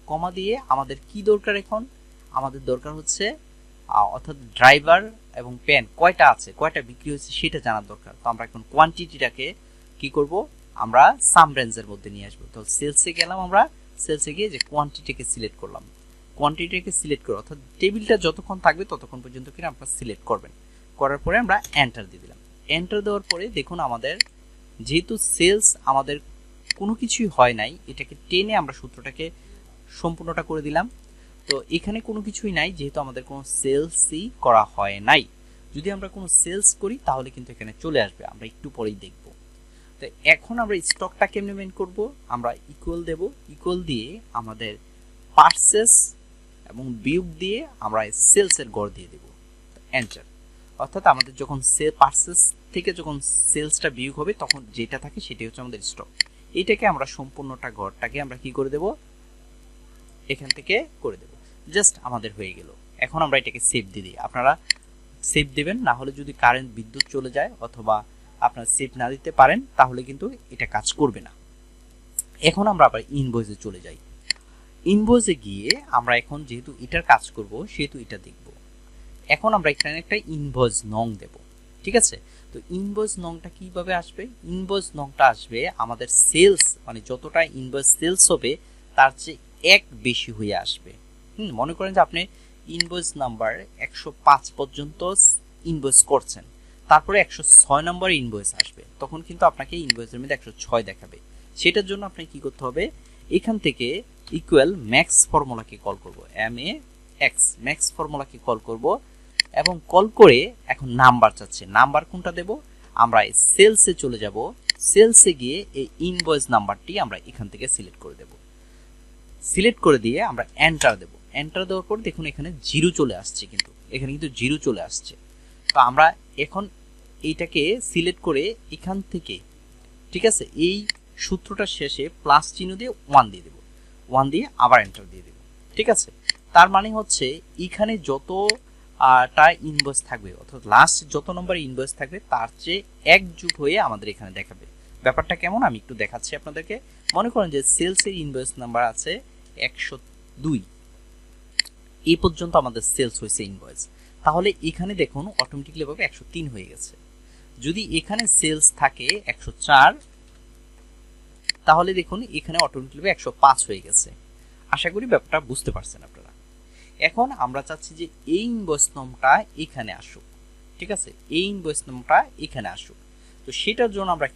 কমা দিয়ে আমাদের কি দরকার, এখন আমাদের দরকার হচ্ছে অর্থাৎ ড্রাইভার এবং প্যান কয়টা আছে, কয়টা বিক্রি হয়েছে সেটা জানার দরকার। তো আমরা এখন কোয়ান্টিটিটাকে কি করব, আমরা সাম রেঞ্জের মধ্যে নিয়ে আসবো। তো সেলসে গেলাম, আমরা সেলসে গিয়ে যে কোয়ান্টিটিকে সিলেক্ট করলাম। কোয়ান্টিটিকে সিলেক্ট করে, অর্থাৎ টেবিলটা যতক্ষণ থাকবে ততক্ষণ পর্যন্ত কিনা আপনারা সিলেক্ট করবেন। করার পরে আমরা এন্টার দিয়ে দিলাম। এন্টার দেওয়ার পরে দেখুন আমাদের যেহেতু সেলস আমাদের কোনো কিছুই হয় নাই, এটাকে টেনে আমরা সূত্রটাকে সম্পূর্ণটা করে দিলাম। তো এখানে কোনো কিছুই নাই, যেহেতু আমাদের কোনো সেলসই করা হয় নাই। যদি আমরা কোনো সেলস করি তাহলে কিন্তু এখানে চলে আসবে, আমরা একটু পরেই দেখব। তো এখন আমরা স্টকটা কেমনে মেইন করব, আমরা ইকুয়াল দেব। ইকুয়াল দিয়ে আমাদের পারচেস এবং বিয়োগ দিয়ে আমরা সেলসের গড় দিয়ে দেব, এন্টার। অর্থাৎ আমাদের যখন পারচেস থেকে যখন সেলসটা বিয়োগ হবে, তখন যেটা থাকে সেটাই হচ্ছে আমাদের স্টক। এটাকে আমরা সম্পূর্ণটা গড়টাকে আমরা কি করে দেব, এখান থেকে করে দেব। জাস্ট আমাদের হয়ে গেল। এখন আমরা এটাকে সেভ দিয়ে দিই। আপনারা সেভ দেবেন, না হলে যদি কারেন্ট বিদ্যুৎ চলে যায় অথবা আপনারা সেভ না দিতে পারেন, তাহলে কিন্তু এটা কাজ করবে না। এখন আমরা আবার ইনভয়েসে চলে যাই। ইনভয়েসে গিয়ে আমরা এখন যেহেতু এটার কাজ করব, সেহেতু এটা দেখব। এখন আমরা এখানে একটা ইনভয়েস নং দেব। ঠিক আছে, তো ইনভয়েস নংটা কিভাবে আসবে, ইনভয়েস নংটা আসবে আমাদের সেলস, মানে যতটা ইনভয়েস সেলস হবে তার চেয়ে এক বেশি হয়ে আসবে। মনে করেন যে আপনি ইনভয়েস নাম্বার 105 পর্যন্ত ইনভয়েস করছেন, তারপরে 106 নম্বর ইনভয়েস আসবে, তখন কিন্তু আপনাকে ইনভয়েসের মধ্যে 106 দেখাবে। সেটার জন্য আপনাকে কি করতে হবে, এখান থেকে ইকুয়াল ম্যাক্স ফর্মুলাকে কল করব, ম্যাক্স ফর্মুলাকে কল করব এবং কল করে এখন নাম্বার চাচ্ছে। নাম্বার কোনটা দেব, আমরা সেলসে চলে যাব। সেলসে গিয়ে এই ইনভয়েস নাম্বারটি আমরা এখান থেকে সিলেক্ট করে দেব। সিলেক্ট করে দিয়ে আমরা এন্টার দেব। এন্টার দেওয়ার পর দেখুন এখানে 0 চলে আসছে, কিন্তু এখানে কিন্তু 0 চলে আসছে। তো আমরা এখন এইটাকে সিলেক্ট করে এখান থেকে, ঠিক আছে, এই সূত্রটার শেষে প্লাস চিহ্ন দিয়ে 1 দিয়ে দেব, 1 দিয়ে আবার এন্টার দিয়ে দেব। ঠিক আছে, তার মানে হচ্ছে এখানে যতটা ইনভয়েস থাকবে অর্থাৎ লাস্ট যত নম্বর ইনভয়েস থাকবে তার চেয়ে 1 যোগ হয়ে আমাদের এখানে দেখাবে। ব্যাপারটা কেমন আমি একটু দেখাচ্ছি আপনাদেরকে। মনে করেন যে সেলসের ইনভয়েস নাম্বার আছে 102, এই পর্যন্ত আমাদের সেলস হয়েছে ইনভয়েস, তাহলে এখানে দেখুন অটোমেটিক্যালি ভাবে 103 হয়ে গেছে। যদি এখানে সেলস থাকে 104, তাহলে দেখুন এখানে অটোমেটিক্যালি 105 হয়ে গেছে। আশা করি ব্যাপারটা বুঝতে পারছেন আপনারা। এখন আমরা চাচ্ছি যে এই ইনভয়েস নম্বরটা এখানে আসুক। ঠিক আছে, এই ইনভয়েস নম্বরটা এখানে আসুক। তো সেটার জন্য আমরা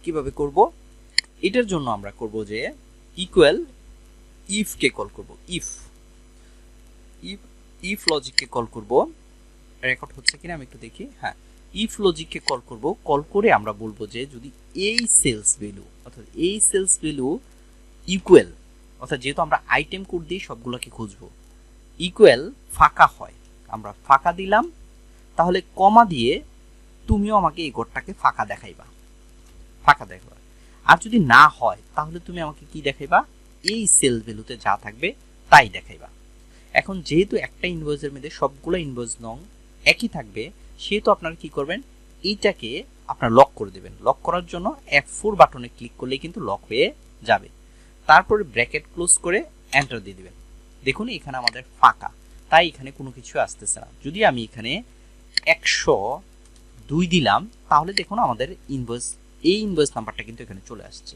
কিভাবে করব? এটার জন্য আমরা করব যে ইকুয়াল ইফ কে কল করব, ইফ লজিককে কল করব। রেকর্ড হচ্ছে কিনা আমি একটু দেখি। হ্যাঁ, ইফ লজিককে কল করব। কল করে আমরা বলবো যে যদি এই সেলস ভ্যালু অর্থাৎ এই সেলস ভ্যালু ইকুয়াল, অর্থাৎ যেহেতু আমরা আইটেম কোড দিয়ে সবগুলোকে খুঁজবো, ইকুয়াল ফাঁকা হয়, আমরা ফাঁকা দিলাম, তাহলে কমা দিয়ে তুমিও আমাকে এই ঘরটাকে ফাঁকা দেখাইবা। আর যদি না হয় তাহলে তুমি আমাকে কি দেখাইবা? এই সেল ভ্যালুতে যা থাকবে তাই দেখাইবা। এখন যেহেতু একটা ইনভয়েসের মধ্যে সবগুলো ইনভয়েস নং একই থাকবে, সেহেতু আপনারা কি করবেন? এইটাকে আপনারা লক করে দেবেন। লক করার জন্য F4 বাটনে ক্লিক করলে কিন্তু লক হয়ে যাবে। তারপরে ব্র্যাকেট ক্লোজ করে এন্টার দিয়ে দিবেন। দেখুন এখানে আমাদের ফাঁকা, তাই এখানে কোনো কিছু আসতেছে না। যদি আমি এখানে 102 দিলাম, তাহলে দেখুন আমাদের এই ইনভয়েস নাম্বারটা কিন্তু এখানে চলে আসছে।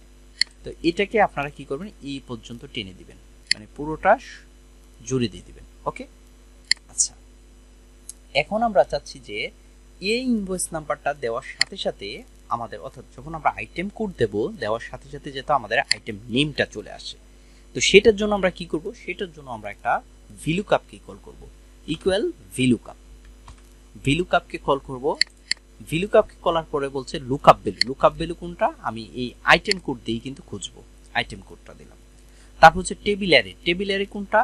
তো এটাকে আপনারা কি করবেন? এই পর্যন্ত টেনে দিবেন, মানে পুরোটা জুড়ে দিয়ে দিবেন। ওকে, আচ্ছা, এখন আমরা চাচ্ছি যে এই ইনভয়েস নাম্বারটা দেওয়ার সাথে সাথে আমাদের, অর্থাৎ যখন আমরা আইটেম কোড দেওয়ার সাথে সাথে যেটা আমাদের আইটেম নেমটা চলে আসে। তো সেটার জন্য আমরা কি করব? সেটার জন্য আমরা একটা VLOOKUP কে কল করব, ইকুয়াল VLOOKUP। VLOOKUP কে কল করব। VLOOKUP কে কলার পরে বলছে লুকআপ ভ্যালু। লুকআপ ভ্যালু কোনটা? আমি এই আইটেম কোড দিয়েই কিন্তু খুঁজবো, আইটেম কোডটা দিলাম। তারপর হচ্ছে টেবিল অ্যারে। টেবিল অ্যারে কোনটা?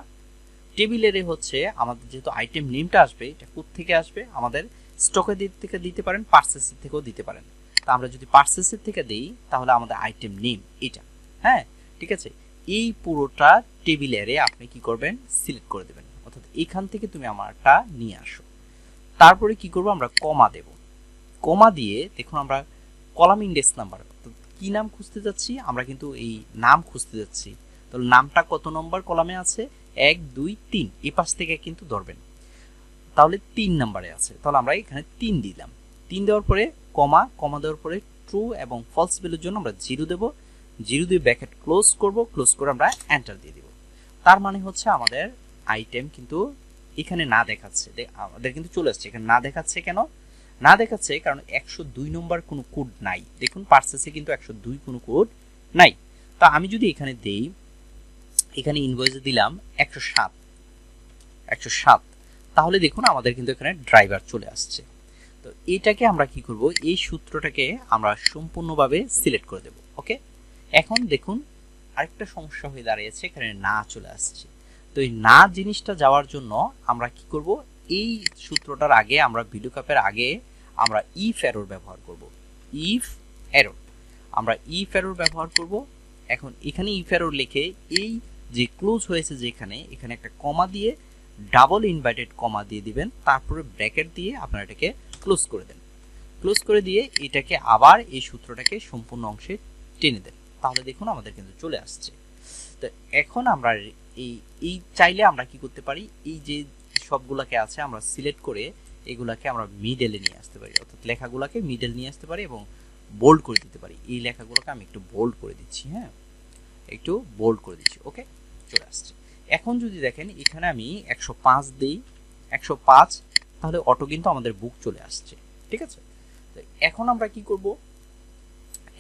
টেবিল অ্যারে হচ্ছে আমাদের যেহেতু আইটেম নেমটা আসবে, এটা কোথা থেকে আসবে? আমাদের স্টকের দিক থেকে দিতে পারেন, পারচেসের থেকেও দিতে পারেন। তো আমরা যদি পারচেসের থেকে দেই তাহলে আমাদের আইটেম নেম এটা। হ্যাঁ, ঠিক আছে, এই পুরোটা টেবিল অ্যারে আপনি কি করবেন? সিলেক্ট করে দেবেন, অর্থাৎ এখান থেকে তুমি আমারটা নিয়ে আসো। তারপরে কি করব? আমরা কমা দেব। কমা দিয়ে দেখুন আমরা কলাম ইন্ডেক্স নাম্বার, কি নাম খুঁজতে যাচ্ছি? আমরা কিন্তু এই নাম খুঁজতে যাচ্ছি। তাহলে নামটা কত নম্বর কলামে আছে? 1 2 3, এই পাশ থেকে কিন্তু ধরবেন, তাহলে 3 নম্বরে আছে। তাহলে আমরা এখানে 3 দিলাম। 3 দেওয়ার পরে কমা দেওয়ার পরে ট্রু এবং ফলস ভ্যালুর জন্য আমরা 0 দেব। 0 দিয়ে ব্র্যাকেট ক্লোজ করব, ক্লোজ করে আমরা এন্টার দিয়ে দেব। তার মানে হচ্ছে আমাদের আইটেম কিন্তু এখানে না দেখাচ্ছে, আমাদের কিন্তু চলে আসছে। এখানে না দেখাচ্ছে কেন? না দেখাচ্ছে কারণ 102 নম্বর কোনো কোড নাই। দেখুন পারচেসে কিন্তু 102 কোনো কোড নাই। তা আমি যদি এখানে দেই, এখানে ইনভয়েসে দিলাম 107, তাহলে দেখুন আমাদের কিন্তু এখানে ড্রাইভার চলে আসছে। তো এটাকে আমরা কি করব? এই সূত্রটাকে আমরা সম্পূর্ণভাবে সিলেক্ট করে দেব। ওকে, এখন দেখুন আরেকটা সমস্যা হয়ে দাঁড়িয়েছে, এখানে না চলে আসছে। তো এই না জিনিসটা যাওয়ার জন্য আমরা কি করব? এই সূত্রটার আগে আমরা VLOOKUP-এর আগে আমরা ইফ এরর ব্যবহার করব। ইফ এরর, আমরা ইফ এরর ব্যবহার করব। এখন এখানে ইফ এরর লিখে এই যে ক্লোজ হয়েছে যেখানে, এখানে একটা কমা দিয়ে ডাবল ইনভার্টেড কমা দিয়ে দিবেন, তারপরে ব্র্যাকেট দিয়ে আপনারা এটাকে ক্লোজ করে দেন। ক্লোজ করে দিয়ে এটাকে আবার এই সূত্রটাকে সম্পূর্ণ অংশে টেনে দেন, তাহলে দেখুন আমাদের কিন্তু চলে আসছে। তো এখন আমরা এই চাইলে আমরা কি করতে পারি? এই যে সবগুলোকে আছে আমরা সিলেক্ট করে এগুলাকে আমরা মিডলে নিয়ে আসতে পারি, অর্থাৎ লেখাগুলোকে মিডল নিয়ে আসতে পারি এবং বোল্ড করে দিতে পারি। এই লেখাগুলোকে আমি একটু বোল্ড করে দিচ্ছি। হ্যাঁ, একটু বোল্ড করে দিচ্ছি। ওকে, চলে আসছে। এখন যদি দেখেন এখানে আমি 105 দিই, 105, তাহলে অটো কিন্তু আমাদের বুক চলে আসছে। ঠিক আছে, তো এখন আমরা কি করব?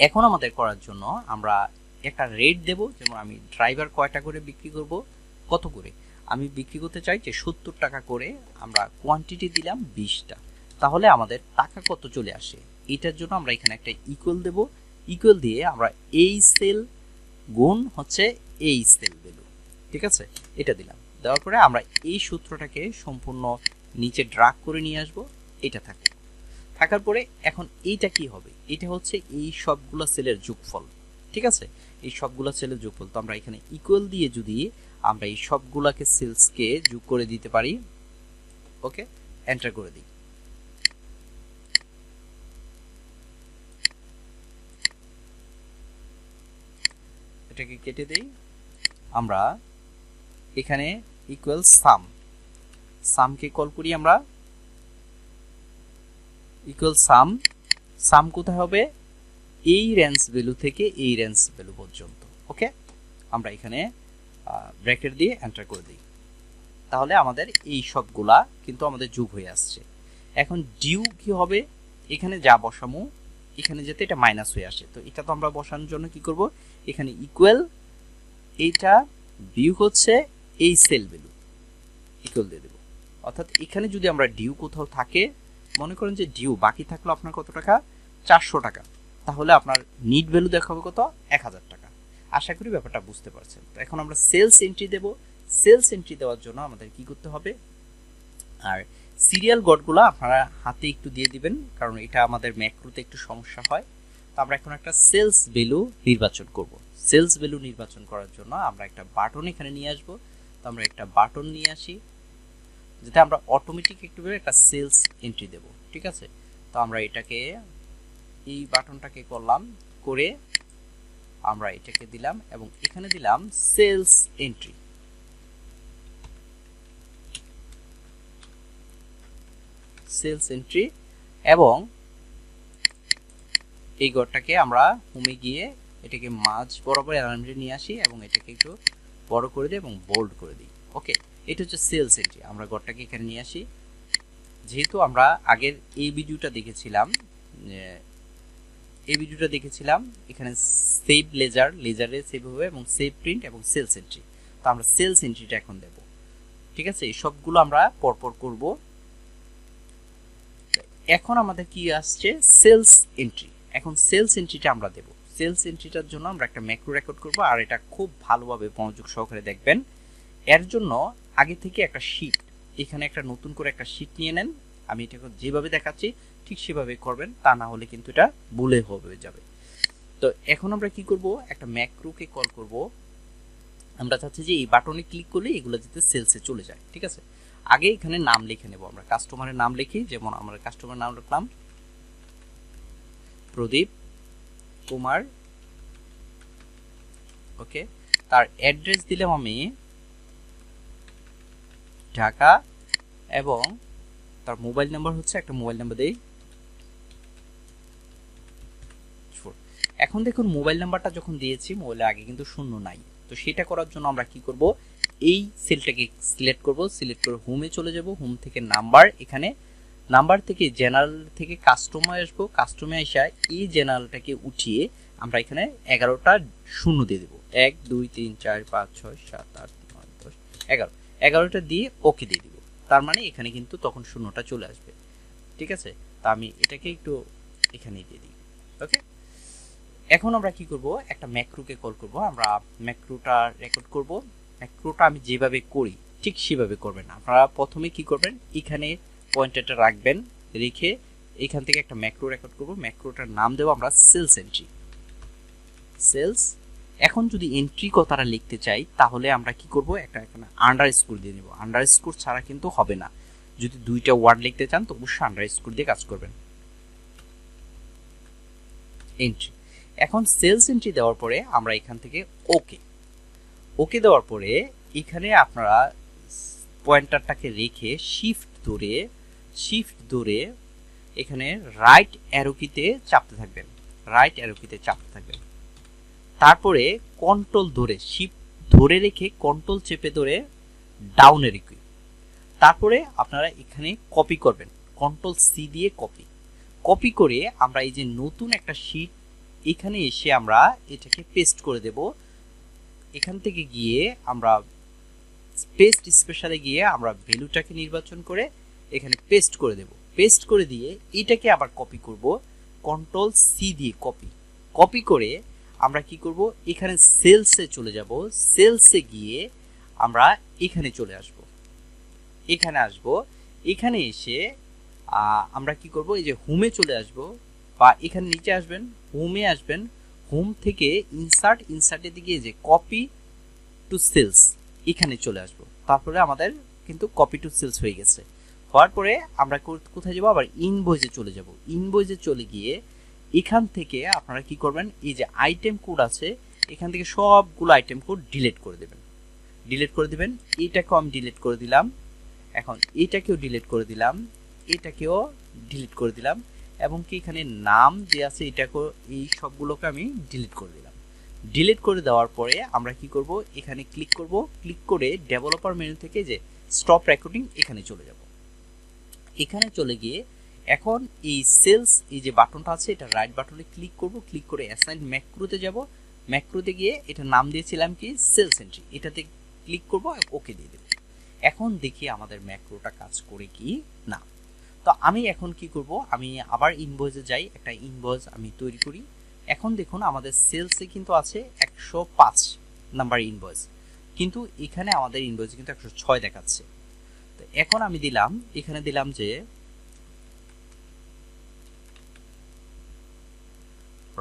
এখন আমাদের করার জন্য আমরা একটা রেট দেব। যেমন আমি ড্রাইভার কয়টা করে বিক্রি করব, কত করে আমি বিক্রি করতে চাই, যে 70 টাকা করে। আমরা কোয়ান্টিটি দিলাম 20টা, তাহলে আমাদের টাকা কত চলে আসে? এটার জন্য আমরা এখানে একটা ইকুয়াল দেব। ইকুয়াল দিয়ে আমরা এই সেল গুণ হচ্ছে এই সেল ভ্যালু, ঠিক আছে, এটা দিলাম। দেওয়ার পরে আমরা এই সূত্রটাকে সম্পূর্ণ নিচে ড্রাগ করে নিয়ে আসব, এটা থাকবে। থাকার পরে এখন এইটা কি হবে, এটা হচ্ছে এই সবগুলো সেলের যোগফল, ঠিক আছে, এই সবগুলো সেলের যোগফল। তো আমরা এখানে ইকুয়াল দিয়ে যদি আমরা এই সবগুলাকে সেলসকে যোগ করে দিতে পারি, ওকে, এন্টার করে দিই। এটাকে কেটে দেই। আমরা এখানে ইকুয়াল সামকে কল করি, আমরা ইকুয়াল সাম কোথায় হবে, এই রেঞ্জ ভ্যালু থেকে এই রেঞ্জ ভ্যালু পর্যন্ত, ওকে। আমরা এখানে ব্র্যাকেট দিয়ে এন্টার করে দিই। তাহলে আমাদের এই সবগুলা কিন্তু আমাদের যোগ হয়ে আসছে। এখন ডিউ কি হবে, এখানে যা বসামু এখানে যাতে এটা মাইনাস হয়ে আসে, তো এটা তো আমরা বসানোর জন্য কি করব, এখানে ইকুয়াল এইটা ডিউ হচ্ছে এই সেল ভ্যালু, ইকুয়াল দিয়ে দেব। অর্থাৎ এখানে যদি আমরা ডিউ কোথাও থাকে, মনে করেন যে ডিউ বাকি থাকলো আপনার কত টাকা, 400 টাকা, তাহলে আপনার নিট ভ্যালু দেখাবে কত, 1000 টাকা। আশা করি ব্যাপারটা বুঝতে পারছেন। তো এখন আমরা সেলস এন্ট্রি দেব। সেলস এন্ট্রি দেওয়ার জন্য আমাদের কি করতে হবে, আর সিরিয়াল গডগুলো আপনারা হাতে একটু দিয়ে দিবেন, কারণ এটা আমাদের ম্যাক্রোতে একটু সমস্যা হয়। তো আমরা এখন একটা সেলস ভ্যালু নির্বাচন করব। সেলস ভ্যালু নির্বাচন করার জন্য আমরা একটা বাটন এখানে নিয়ে আসব। তো আমরা একটা বাটন নিয়ে আসি, যেটা আমরা অটোমেটিক একটু একটা সেলস এন্ট্রি দেব, ঠিক আছে। তো আমরা এটাকে এই বাটনটাকে করলাম, করে আমরা এটাকে দিলাম এবং এখানে দিলাম সেলস এন্ট্রি। সেলস এন্ট্রি এবং এই ঘরটাকে আমরা হোমে গিয়ে এটাকে মাঝ বরাবর অ্যালাইনমেন্টে নিয়ে আসি এবং এটাকে একটু বড় করে দিই এবং বোল্ড করে দিই, ওকে। এটা হচ্ছে সেলস এন্ট্রি। আমরা ঘরটাকে এখানে নিয়ে আসি। যেহেতু আমরা আগের এই ভিডিওটা দেখেছিলাম, এখানে সেভ লেজারে সেভ হবে এবং সেভ প্রিন্ট এবং সেলস এন্ট্রি। তো আমরা সেলস এন্ট্রিটা এখন দেব, ঠিক আছে। এই সবগুলো আমরা পরপর করব। এখন আমাদের কি আসছে, সেলস এন্ট্রি। এখন সেলস এন্ট্রিটা আমরা দেব। সেলস এন্ট্রিটার জন্য আমরা একটা ম্যাক্রো রেকর্ড করব, আর এটা খুব ভালোভাবে মনোযোগ সহকারে দেখবেন। এর জন্য আগে থেকে একটা শীট, এখানে একটা নতুন করে একটা শীট নিয়ে নেন। আমি এটাকে যেভাবে দেখাচ্ছি ঠিক সেভাবে করবেন, তা না হলে কিন্তু এটা ভুলে হয়ে যাবে। তো এখন আমরা কি করব, একটা ম্যাক্রোকে কল করব। আমরা চাচ্ছি যে এই বাটনে ক্লিক করলে এগুলো যাতে সেলসে চলে যায়, ঠিক আছে। আগে এখানে নাম লিখে নেব, আমরা কাস্টমারের নাম লিখি। যেমন আমরা কাস্টমার নাম লিখলাম প্রদীপ কুমার, ওকে। তার অ্যাড্রেস দিলাম আমি ঢাকা, এবং তার মোবাইল নাম্বার হচ্ছে, একটা মোবাইল নাম্বার দেই। এখন দেখুন মোবাইল নাম্বারটা যখন দিয়েছি, মোবাইলের আগে কিন্তু শূন্য নাই। তো সেটা করার জন্য আমরা কি করব, এই সেলটাকে সিলেক্ট করব, সিলেক্ট করে হোমে চলে যাব। হোম থেকে নাম্বার, এখানে নাম্বার থেকে জেনারেল থেকে কাস্টমার আসবো। কাস্টমার আসা এই জেনারেলটাকে উঠিয়ে আমরা এখানে 11টা শূন্য দিয়ে দেবো। 1 2 3 4 5 6 7 8 9 10 11, 11টা দিয়ে ওকে দিয়ে দিব। তার মানে এখানে কিন্তু তখন শূন্যটা চলে আসবে, ঠিক আছে। তা আমি এটাকে একটু এখানে দিয়ে দিই, ওকে। এখন আমরা কি করব, একটা ম্যাক্রোকে কল করব। আমরা ম্যাক্রোটা রেকর্ড করব। ম্যাক্রোটা আমি যেভাবে করি ঠিক সেভাবে করবেন। আপনারা প্রথমে কি করবেন, এখানে পয়েন্টারটা রাখবেন, রেখে এখান থেকে একটা ম্যাক্রো রেকর্ড করব। ম্যাক্রোটার নাম দেব আমরা সেলস এন্ট্রি, সেলস। এখন যদি এন্ট্রি কথাটা লিখতে চাই, তাহলে আমরা কি করব, একটা এখানে আন্ডারস্কোর দিয়ে নেব। আন্ডারস্কোর ছাড়া কিন্তু হবে না। যদি দুইটা ওয়ার্ড লিখতে চান তো অবশ্যই আন্ডারস্কোর দিয়ে কাজ করবেন। এন্ট্রি। এখন সেলস এন্ট্রি দেওয়ার পরে আমরা এখান থেকে ওকে, ওকে দেওয়ার পরে এখানে আপনারা পয়েন্টারটাকে রেখে শিফট ধরে এখানে রাইট অ্যারো কিতে চাপতে থাকবেন, রাইট অ্যারো কিতে চাপতে থাকবেন। তারপরে কন্ট্রোল ধরে, শিফট ধরে রেখে কন্ট্রোল চেপে ধরে ডাউনে রেখে, তারপরে আপনারা এখানে কপি করবেন, কন্ট্রোল সি দিয়ে কপি করে আমরা এই যে নতুন একটা শীট এখানে এসে আমরা এটাকে পেস্ট করে দেব। এখান থেকে গিয়ে আমরা পেস্ট স্পেশালে গিয়ে আমরা ভ্যালুটাকে নির্বাচন করে এখানে পেস্ট করে দেব। পেস্ট করে দিয়ে এটাকে আবার কপি করব, কন্ট্রোল সি দিয়ে কপি করে আমরা কি করব, এখানে সেলসে চলে যাব। সেলসে গিয়ে আমরা এখানে চলে আসব, এখানে আসব। এখানে এসে আমরা কি করব, এই যে হোমে চলে আসব, বা এখানে নিচে আসবেন, হোমে আসবেন, হোম থেকে ইনসার্টের দিকে এই যে কপি টু সেলস এখানে চলে আসব। তারপরে আমাদের কিন্তু কপি টু সেলস হয়ে গেছে। হওয়ার পরে আমরা কোথায় যাব, আবার ইনভয়েসে চলে যাব। ইনভয়েসে চলে গিয়ে এখান থেকে আপনারা কি করবেন, এই যে আইটেম কোড আছে এখান থেকে সবগুলো আইটেম কোড ডিলিট করে দেবেন। এটাকেও আমি ডিলিট করে দিলাম, এখন এটাকেও ডিলিট করে দিলাম, এটাকেও ডিলিট করে দিলাম, এবং কি এখানে নাম যে আছে এটাকেও, এই সবগুলোকে আমি ডিলিট করে দিলাম। ডিলিট করে দেওয়ার পরে আমরা কি করব, এখানে ক্লিক করব, ক্লিক করে ডেভেলপার মেনু থেকে যে স্টপ রেকর্ডিং এখানে চলে যাব। এখানে চলে গিয়ে এখন এই সেলস এই যে বাটনটা আছে এটা রাইট বাটনে ক্লিক করব, ক্লিক করে অ্যাসাইন ম্যাক্রোতে যাব। ম্যাক্রোতে গিয়ে এটা নাম দিয়েছিলাম কি সেলস এন্ট্রি, এটাতে ক্লিক করব, ওকে দিয়ে দেব। এখন দেখি আমাদের ম্যাক্রোটা কাজ করে কি না। তো আমি এখন কি করব, আমি আবার ইনভয়েসে যাই, একটা ইনভয়েস আমি তৈরি করি। এখন দেখুন আমাদের সেলসে কিন্তু আছে 105 নাম্বার ইনভয়েস, কিন্তু এখানে আমাদের ইনভয়েসে কিন্তু 106 দেখাচ্ছে। তো এখন আমি দিলাম, এখানে দিলাম যে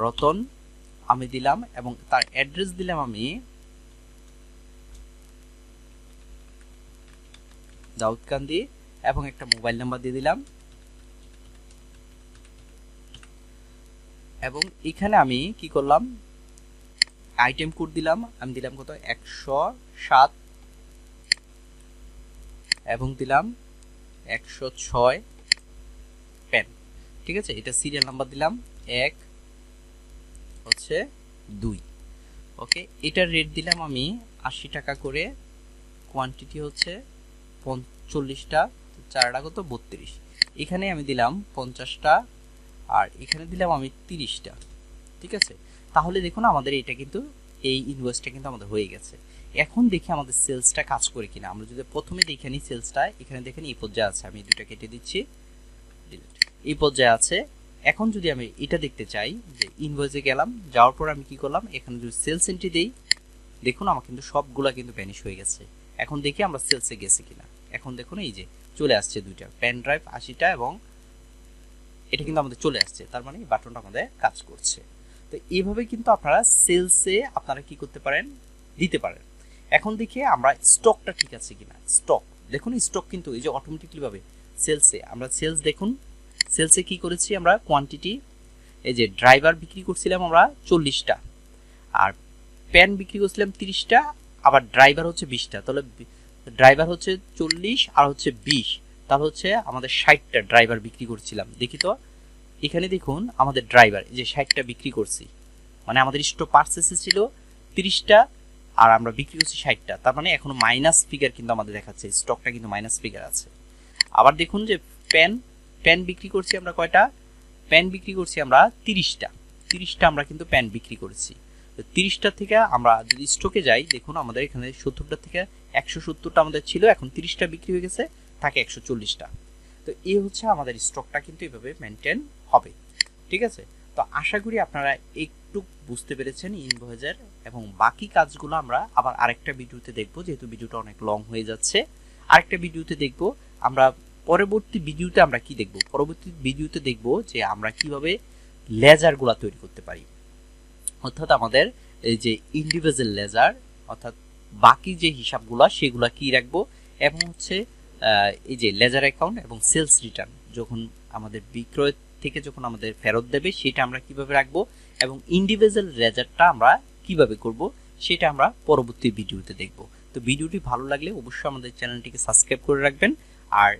রতন আমি দিলাম, এবং তার অ্যাড্রেস দিলাম আমি দাউদকান্দি, এবং একটা মোবাইল নাম্বার দিয়ে দিলাম। এবং এখানে আমি কি করলাম, আইটেম কোড দিলাম, আমি দিলাম কত 107, এবং দিলাম 106 পেন। ঠিক আছে, এটা সিরিয়াল নাম্বার দিলাম 1 হচ্ছে 2। ওকে, এটার রেট দিলাম আমি 80 টাকা করে, কোয়ান্টিটি হচ্ছে 45টা, 4টা কত 32। এখানে আমি দিলাম 50টা, আর এখানে দিলাম আমি 30টা। ঠিক আছে, তাহলে দেখুন আমাদের এটা কিন্তু এই ইনভয়েসটা কিন্তু আমাদের হয়ে গেছে। এখন দেখি আমাদের সেলসটা কাজ করে কিনা। আমরা যদি প্রথমে দেখে নিই সেলসটা, এখানে দেখেন এই পর্যায়ে আছে, আমি দুটো কেটে দিচ্ছি, এই পর্যায়ে আছে। এখন যদি আমি এটা দেখতে চাই, যে ইনভয়েসে গেলাম, যাওয়ার পর আমি কি করলাম, এখানে যদি সেলস এন্ট্রি দেই, দেখুন আমার কিন্তু সবগুলা কিন্তু ভ্যানিশ হয়ে গেছে। এখন দেখি আমরা সেলসে গেছি কিনা। এখন দেখুন এই যে চলে আসছে দুইটা পেন ড্রাইভ 80টা, এবং এটা কিন্তু আমাদের চলে আসছে, তার মানে বাটনটা আমাদের কাজ করছে। তো এইভাবে কিন্তু আপনারা সেলসে আপনারা কি করতে পারেন, দিতে পারেন। এখন দেখি আমরা স্টকটা ঠিক আছে কিনা। স্টক দেখুন, স্টক কিন্তু এই যে অটোমেটিকলি ভাবে সেলসে আমরা সেলস দেখুন, সেলসে কি করেছি আমরা কোয়ান্টিটি, এই যে ড্রাইভার বিক্রি করছিলাম আমরা 40টা, আর পেন বিক্রি করছিলাম 30টা, আবার ড্রাইভার হচ্ছে 20টা। তাহলে ড্রাইভার হচ্ছে 40 আর হচ্ছে 20, তাহলে হচ্ছে আমাদের 60টা ড্রাইভার বিক্রি করছিলাম। দেখি তো এখানে দেখুন আমাদের ড্রাইভার এই যে 60টা বিক্রি করছি, মানে আমাদের স্টক পারচেসে ছিল 30টা, আর আমরা বিক্রি করছি 60টা, তার মানে এখনো মাইনাস ফিগার কিন্তু আমাদের দেখাচ্ছে, স্টকটা কিন্তু মাইনাস ফিগার আছে। আবার দেখুন যে পেন বিক্রি করছি আমরা কয়টা, পেন বিক্রি করছি আমরা 30টা আমরা কিন্তু পেন বিক্রি করেছি। তো 30টা থেকে আমরা যদি স্টকে যাই, দেখুন আমাদের এখানে 70টা থেকে 170টা আমাদের ছিল, এখন 30টা বিক্রি হয়ে গেছে, থাকে 140টা। তো এই হচ্ছে আমাদের স্টকটা কিন্তু এভাবে মেনটেন হবে। ঠিক আছে, তো আশা করি আপনারা একটু বুঝতে পেরেছেন ইনভয়েসের, এবং বাকি কাজগুলো আমরা আবার আরেকটা ভিডিওতে দেখব, যেহেতু ভিডিওটা অনেক লং হয়ে যাচ্ছে। আরেকটা ভিডিওতে দেখব আমরা, পরবর্তী ভিডিওতে আমরা কি দেখব, পরবর্তী ভিডিওতে দেখব যে আমরা কিভাবে লেজারগুলো তৈরি করতে পারি, অর্থাৎ আমাদের এই যে ইন্ডিভিজুয়াল লেজার, অর্থাৎ বাকি যে হিসাবগুলো সেগুলো কি রাখবো, এবং হচ্ছে এই যে লেজার অ্যাকাউন্ট এবং সেলস রিটার্ন যখন আমাদের বিক্রয় থেকে যখন আমাদের ফেরত দেবে সেটা আমরা কিভাবে রাখবো, এবং ইন্ডিভিজুয়াল লেজারটা আমরা কিভাবে করব সেটা আমরা পরবর্তী ভিডিওতে দেখব। তো ভিডিওটি ভালো লাগলে অবশ্যই আমাদের চ্যানেলটিকে সাবস্ক্রাইব করে রাখবেন, আর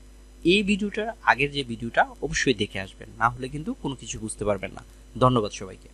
এই ভিডিওটার আগের যে ভিডিওটা অবশ্যই দেখে আসবেন, না হলে কিন্তু কোনো কিছু বুঝতে পারবেন না। ধন্যবাদ সবাইকে।